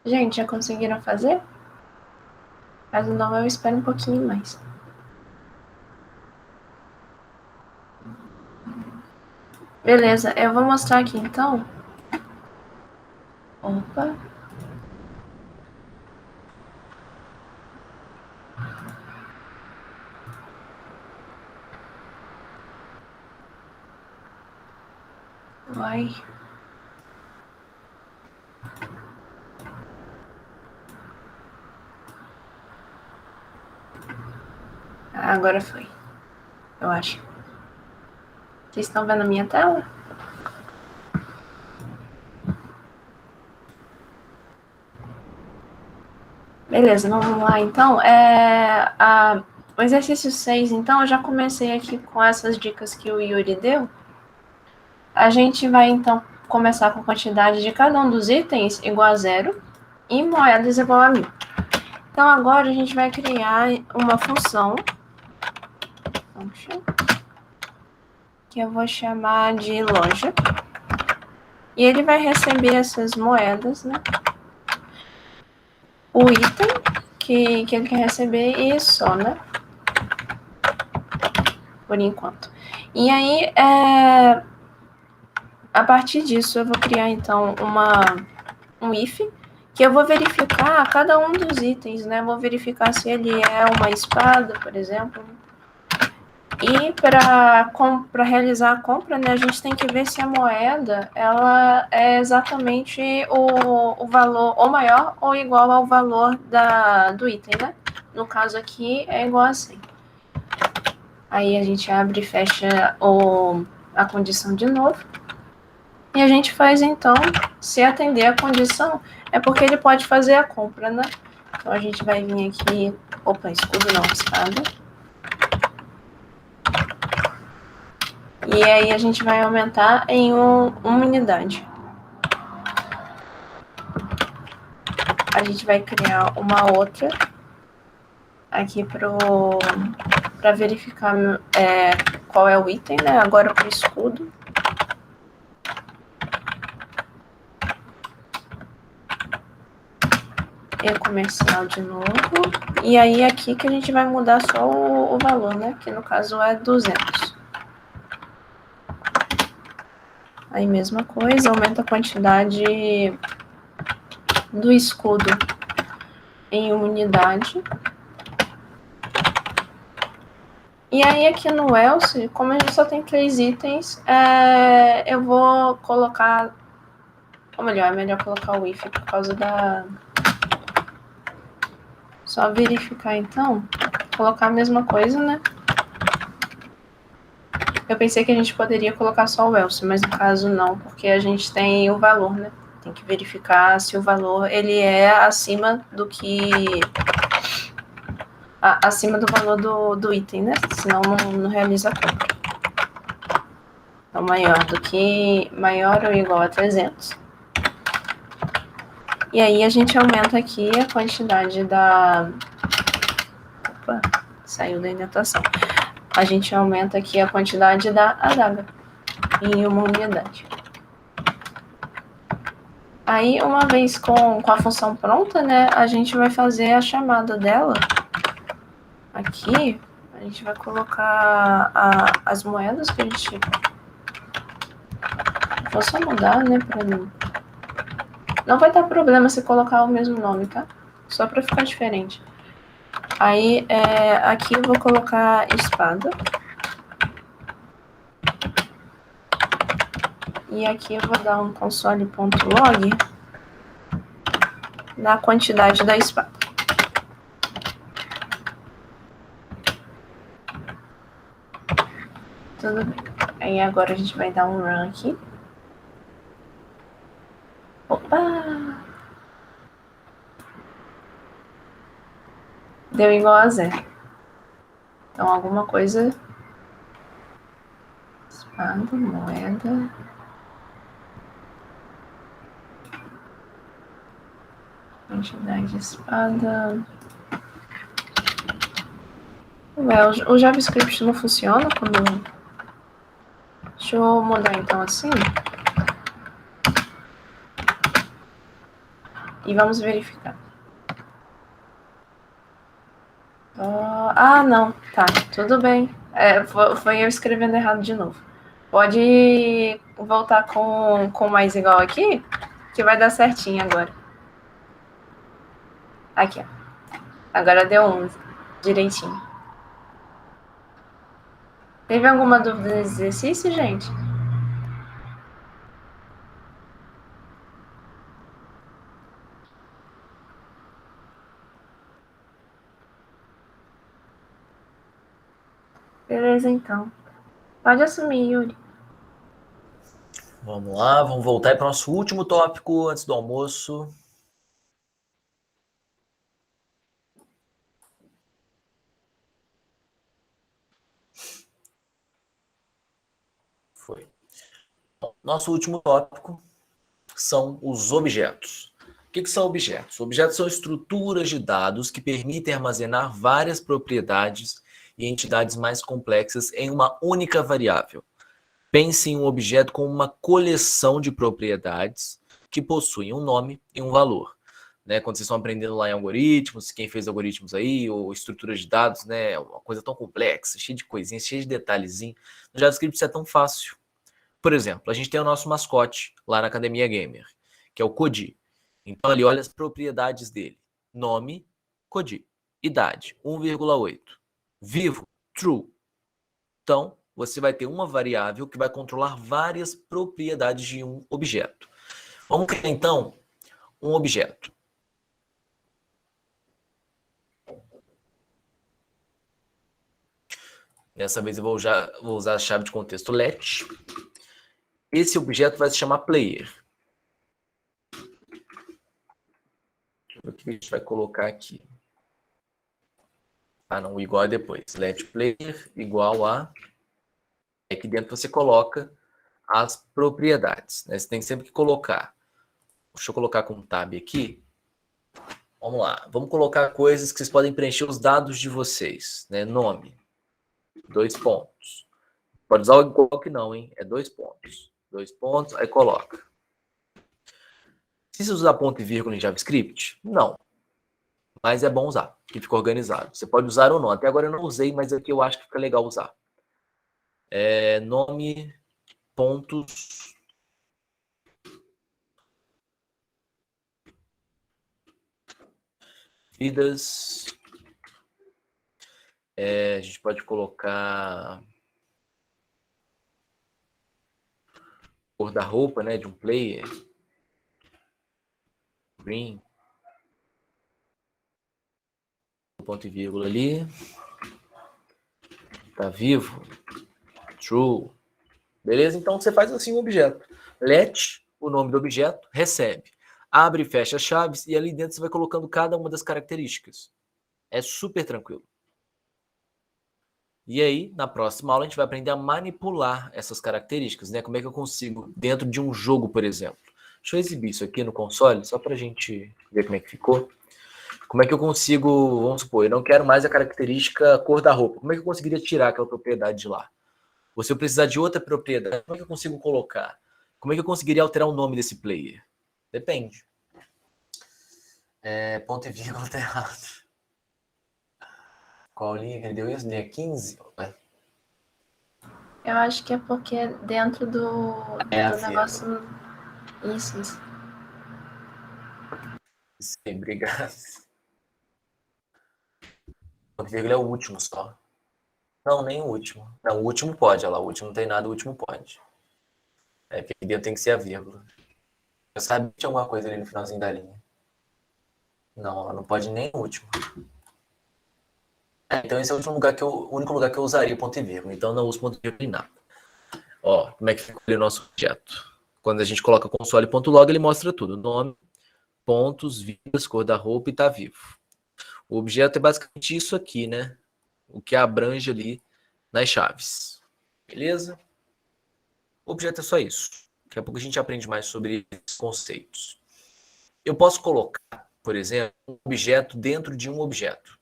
Gente, já conseguiram fazer? Caso não, eu espero um pouquinho mais. Beleza, eu vou mostrar aqui então. Opa. Vai. Ah, agora foi. Eu acho. Vocês estão vendo a minha tela? Beleza, vamos lá então. O exercício 6, então, eu já comecei aqui com essas dicas que o Yuri deu. A gente vai então começar com a quantidade de cada um dos itens igual a 0 e moedas igual a 1000. Então agora a gente vai criar uma função que eu vou chamar de loja. E ele vai receber essas moedas, né? O item que ele quer receber e só, né? Por enquanto. E aí, a partir disso, eu vou criar, então, um if, que eu vou verificar cada um dos itens, né? Vou verificar se ele é uma espada, por exemplo. E para realizar a compra, né, a gente tem que ver se a moeda ela é exatamente o valor ou maior ou igual ao valor do item, né? No caso aqui é igual a 100. Aí a gente abre e fecha a condição de novo. E a gente faz então, se atender a condição, é porque ele pode fazer a compra, né? Então a gente vai vir aqui, escudo não, espada. E aí a gente vai aumentar em uma unidade. A gente vai criar uma outra aqui para verificar qual é o item, né? Agora para o escudo. E comercial de novo. E aí aqui que a gente vai mudar só o valor, né? Que no caso é 200. Aí mesma coisa, aumenta a quantidade do escudo em uma unidade. E aí aqui no else, como a gente só tem 3 itens, eu vou colocar, ou melhor, é melhor colocar o if por causa da... Só verificar então, colocar a mesma coisa, né? Eu pensei que a gente poderia colocar só o else, mas no caso não, porque a gente tem o valor, né? Tem que verificar se o valor ele é acima do que... acima do valor do item, né? Senão não realiza a compra. Então, maior ou igual a 300. E aí a gente aumenta aqui a quantidade da... Opa, saiu da indentação. A gente aumenta aqui a quantidade da adaga em uma unidade. Aí, uma vez com a função pronta, né, a gente vai fazer a chamada dela. Aqui, a gente vai colocar as moedas que a gente... Vou só mudar, né, para mim. Não vai dar problema se colocar o mesmo nome, tá? Só para ficar diferente. Aí, aqui eu vou colocar espada. E aqui eu vou dar um console.log na quantidade da espada. Tudo bem. Aí agora a gente vai dar um run aqui. Opa! Deu igual a 0. Então, alguma coisa... Espada, moeda... Quantidade de espada... o JavaScript não funciona quando... Deixa eu mudar então assim. E vamos verificar. Ah, não. Tá, tudo bem. Foi eu escrevendo errado de novo. Pode voltar com mais igual aqui, que vai dar certinho agora. Aqui, ó. Agora deu 11, direitinho. Teve alguma dúvida nesse exercício, gente? Beleza, então. Pode assumir, Yuri. Vamos lá, vamos voltar para o nosso último tópico antes do almoço. Foi. Nosso último tópico são os objetos. O que são objetos? Objetos são estruturas de dados que permitem armazenar várias propriedades e entidades mais complexas em uma única variável. Pense em um objeto como uma coleção de propriedades que possuem um nome e um valor. Né? Quando vocês estão aprendendo lá em algoritmos, quem fez algoritmos aí, ou estruturas de dados, né? Uma coisa tão complexa, cheia de coisinhas, cheia de detalhezinho. No JavaScript isso é tão fácil. Por exemplo, a gente tem o nosso mascote lá na Academia Gamer, que é o Codi. Então, ali, olha as propriedades dele. Nome, Codi. Idade, 1,8. Vivo, true. Então, você vai ter uma variável que vai controlar várias propriedades de um objeto. Vamos criar, então, um objeto. Dessa vez eu vou usar a chave de contexto let. Esse objeto vai se chamar player. Deixa eu ver o que a gente vai colocar aqui. Ah, não, o igual é depois. Let player igual a... Aqui dentro você coloca as propriedades. Né? Você tem sempre que colocar. Deixa eu colocar com um tab aqui. Vamos lá. Vamos colocar coisas que vocês podem preencher os dados de vocês. Né? Nome. 2 pontos. Pode usar o igual que não, hein? É 2 pontos. 2 pontos, aí coloca. Precisa usar ponto e vírgula em JavaScript? Não. Mas é bom usar, que fica organizado. Você pode usar ou não. Até agora eu não usei, mas aqui eu acho que fica legal usar. Nome, pontos. Vidas. A gente pode colocar cor da roupa, né, de um player. Green. Ponto e vírgula ali. Tá vivo. True. Beleza? Então você faz assim um objeto. Let, o nome do objeto, recebe. Abre e fecha as chaves e ali dentro você vai colocando cada uma das características. É super tranquilo. E aí, na próxima aula, a gente vai aprender a manipular essas características, né? Como é que eu consigo, dentro de um jogo, por exemplo. Deixa eu exibir isso aqui no console, só para a gente ver como é que ficou. Como é que eu consigo, vamos supor, eu não quero mais a característica cor da roupa. Como é que eu conseguiria tirar aquela propriedade de lá? Ou se eu precisar de outra propriedade, como é que eu consigo colocar? Como é que eu conseguiria alterar o nome desse player? Depende. Ponto e vírgula tá errado. Qual linha que ele deu isso? Linha 15? Eu acho que é porque dentro do negócio... Isso. Sim, obrigado. Ponto e vírgula é o último só. Não, nem o último. Não, o último pode, olha lá. O último não tem nada, o último pode. Porque aqui dentro tem que ser a vírgula. Eu sabia que tinha alguma coisa ali no finalzinho da linha. Não, ela não pode nem o último. Então esse é o único lugar que eu usaria ponto e vírgula. Então não uso ponto e vírgula em nada. Ó, como é que fica ali o nosso objeto? Quando a gente coloca console.log, ele mostra tudo. Nome, pontos, vidas, cor da roupa e tá vivo. O objeto é basicamente isso aqui, né? O que abrange ali nas chaves. Beleza? O objeto é só isso. Daqui a pouco a gente aprende mais sobre esses conceitos. Eu posso colocar, por exemplo, um objeto dentro de um objeto.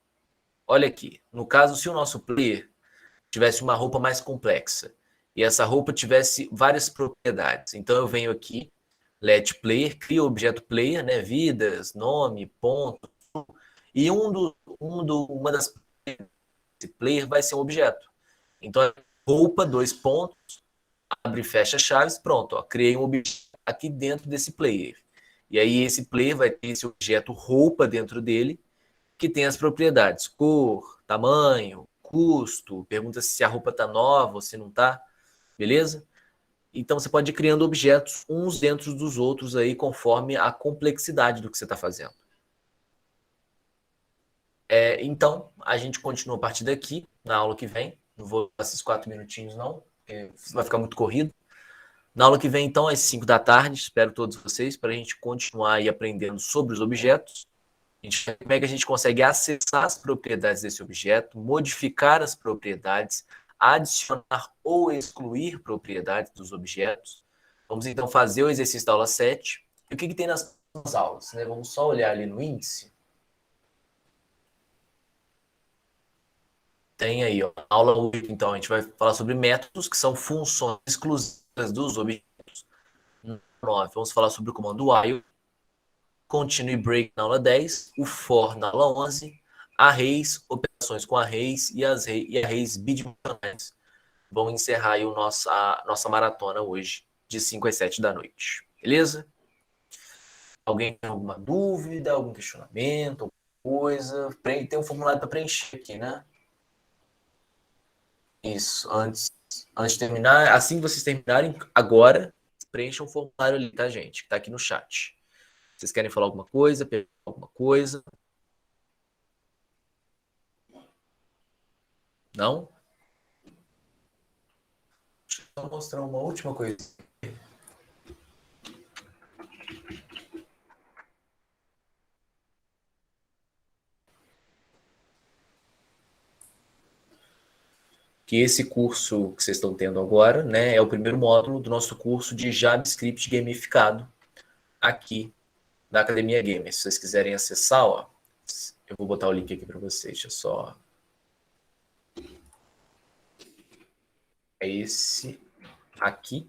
Olha aqui. No caso, se o nosso player tivesse uma roupa mais complexa e essa roupa tivesse várias propriedades. Então, eu venho aqui, let player, cria o objeto player, né? Vidas, nome, ponto. E uma das player vai ser um objeto. Então, roupa, 2 pontos, abre e fecha chaves, pronto, ó, criei um objeto aqui dentro desse player. E aí esse player vai ter esse objeto roupa dentro dele, que tem as propriedades cor, tamanho, custo, pergunta se a roupa está nova ou se não está, beleza? Então você pode ir criando objetos uns dentro dos outros aí, conforme a complexidade do que você está fazendo. Então, a gente continua a partir daqui, na aula que vem. Não vou dar esses 4 minutinhos, não, porque vai ficar muito corrido. Na aula que vem, então, às 5 da tarde, espero todos vocês, para a gente continuar aí aprendendo sobre os objetos. Como é que a gente consegue acessar as propriedades desse objeto, modificar as propriedades, adicionar ou excluir propriedades dos objetos. Vamos, então, fazer o exercício da aula 7. E o que tem nas aulas, né? Vamos só olhar ali no índice. Tem aí, ó, aula 8, então, a gente vai falar sobre métodos, que são funções exclusivas dos objetos. 9, vamos falar sobre o comando while, continue break na aula 10, o for na aula 11, arrays, operações com arrays e arrays bidimensionais. Vamos encerrar aí a nossa maratona hoje, de 5 às 7 da noite. Beleza? Alguém tem alguma dúvida, algum questionamento, alguma coisa? Tem um formulário para preencher aqui, né? Isso, antes de terminar, assim que vocês terminarem, agora, preencham o formulário ali, tá, gente? Que tá aqui no chat. Vocês querem falar alguma coisa, perguntar alguma coisa? Não? Deixa eu só mostrar uma última coisa. Que esse curso que vocês estão tendo agora, né, é o primeiro módulo do nosso curso de JavaScript gamificado aqui da Academia Gamer. Se vocês quiserem acessar, ó, eu vou botar o link aqui para vocês. Deixa eu só... É esse aqui.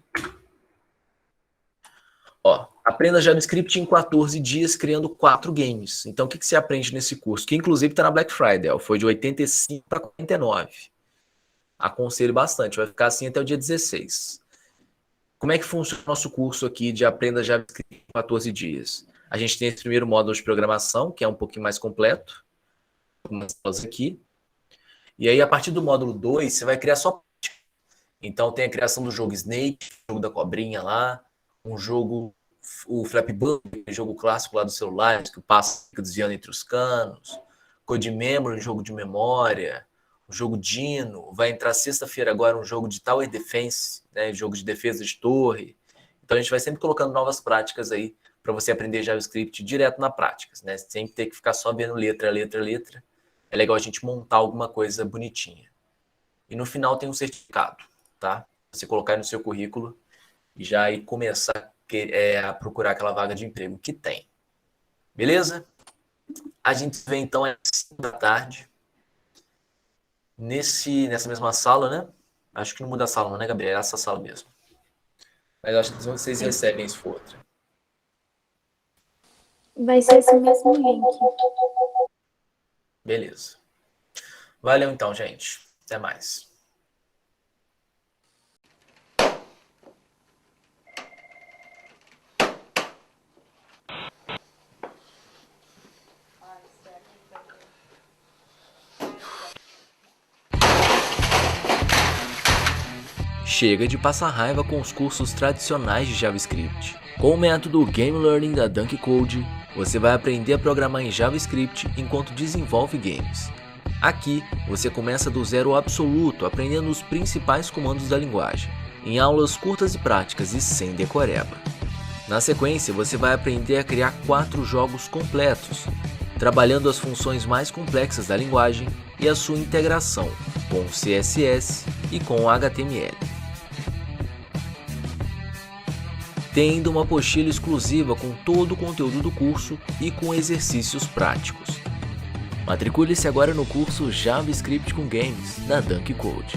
Ó, aprenda JavaScript em 14 dias criando 4 games. Então, o que você aprende nesse curso? Que inclusive está na Black Friday, ó, foi de 85 para 49. Aconselho bastante, vai ficar assim até o dia 16. Como é que funciona o nosso curso aqui de Aprenda JavaScript em 14 dias? A gente tem esse primeiro módulo de programação, que é um pouquinho mais completo. Algumas aulas aqui. E aí, a partir do módulo 2, você vai criar só prática. Então, tem a criação do jogo Snake, jogo da cobrinha lá, um jogo, o Flappy Bird, jogo clássico lá do celular, que o pássaro fica desviando entre os canos, Code Memory, jogo de memória, o jogo Dino, vai entrar sexta-feira agora um jogo de Tower Defense, né, jogo de defesa de torre. Então a gente vai sempre colocando novas práticas aí para você aprender JavaScript direto na prática, né, sem ter que ficar só vendo letra. É legal a gente montar alguma coisa bonitinha. E no final tem um certificado, tá? Você colocar no seu currículo e já aí começar a procurar aquela vaga de emprego que tem. Beleza? A gente se vê então às 5 da tarde. Nessa mesma sala, né? Acho que não muda a sala, não, né, Gabriel? É essa sala mesmo. Mas acho que vocês recebem se for outra. Vai ser esse mesmo link. Beleza. Valeu então, gente. Até mais. Chega de passar raiva com os cursos tradicionais de JavaScript. Com o método Game Learning da Dunk Code, você vai aprender a programar em JavaScript enquanto desenvolve games. Aqui, você começa do zero absoluto, aprendendo os principais comandos da linguagem, em aulas curtas e práticas e sem decoreba. Na sequência, você vai aprender a criar 4 jogos completos, trabalhando as funções mais complexas da linguagem e a sua integração com o CSS e com o HTML. Tem ainda uma apostila exclusiva com todo o conteúdo do curso e com exercícios práticos. Matricule-se agora no curso JavaScript com Games da Dunk Code.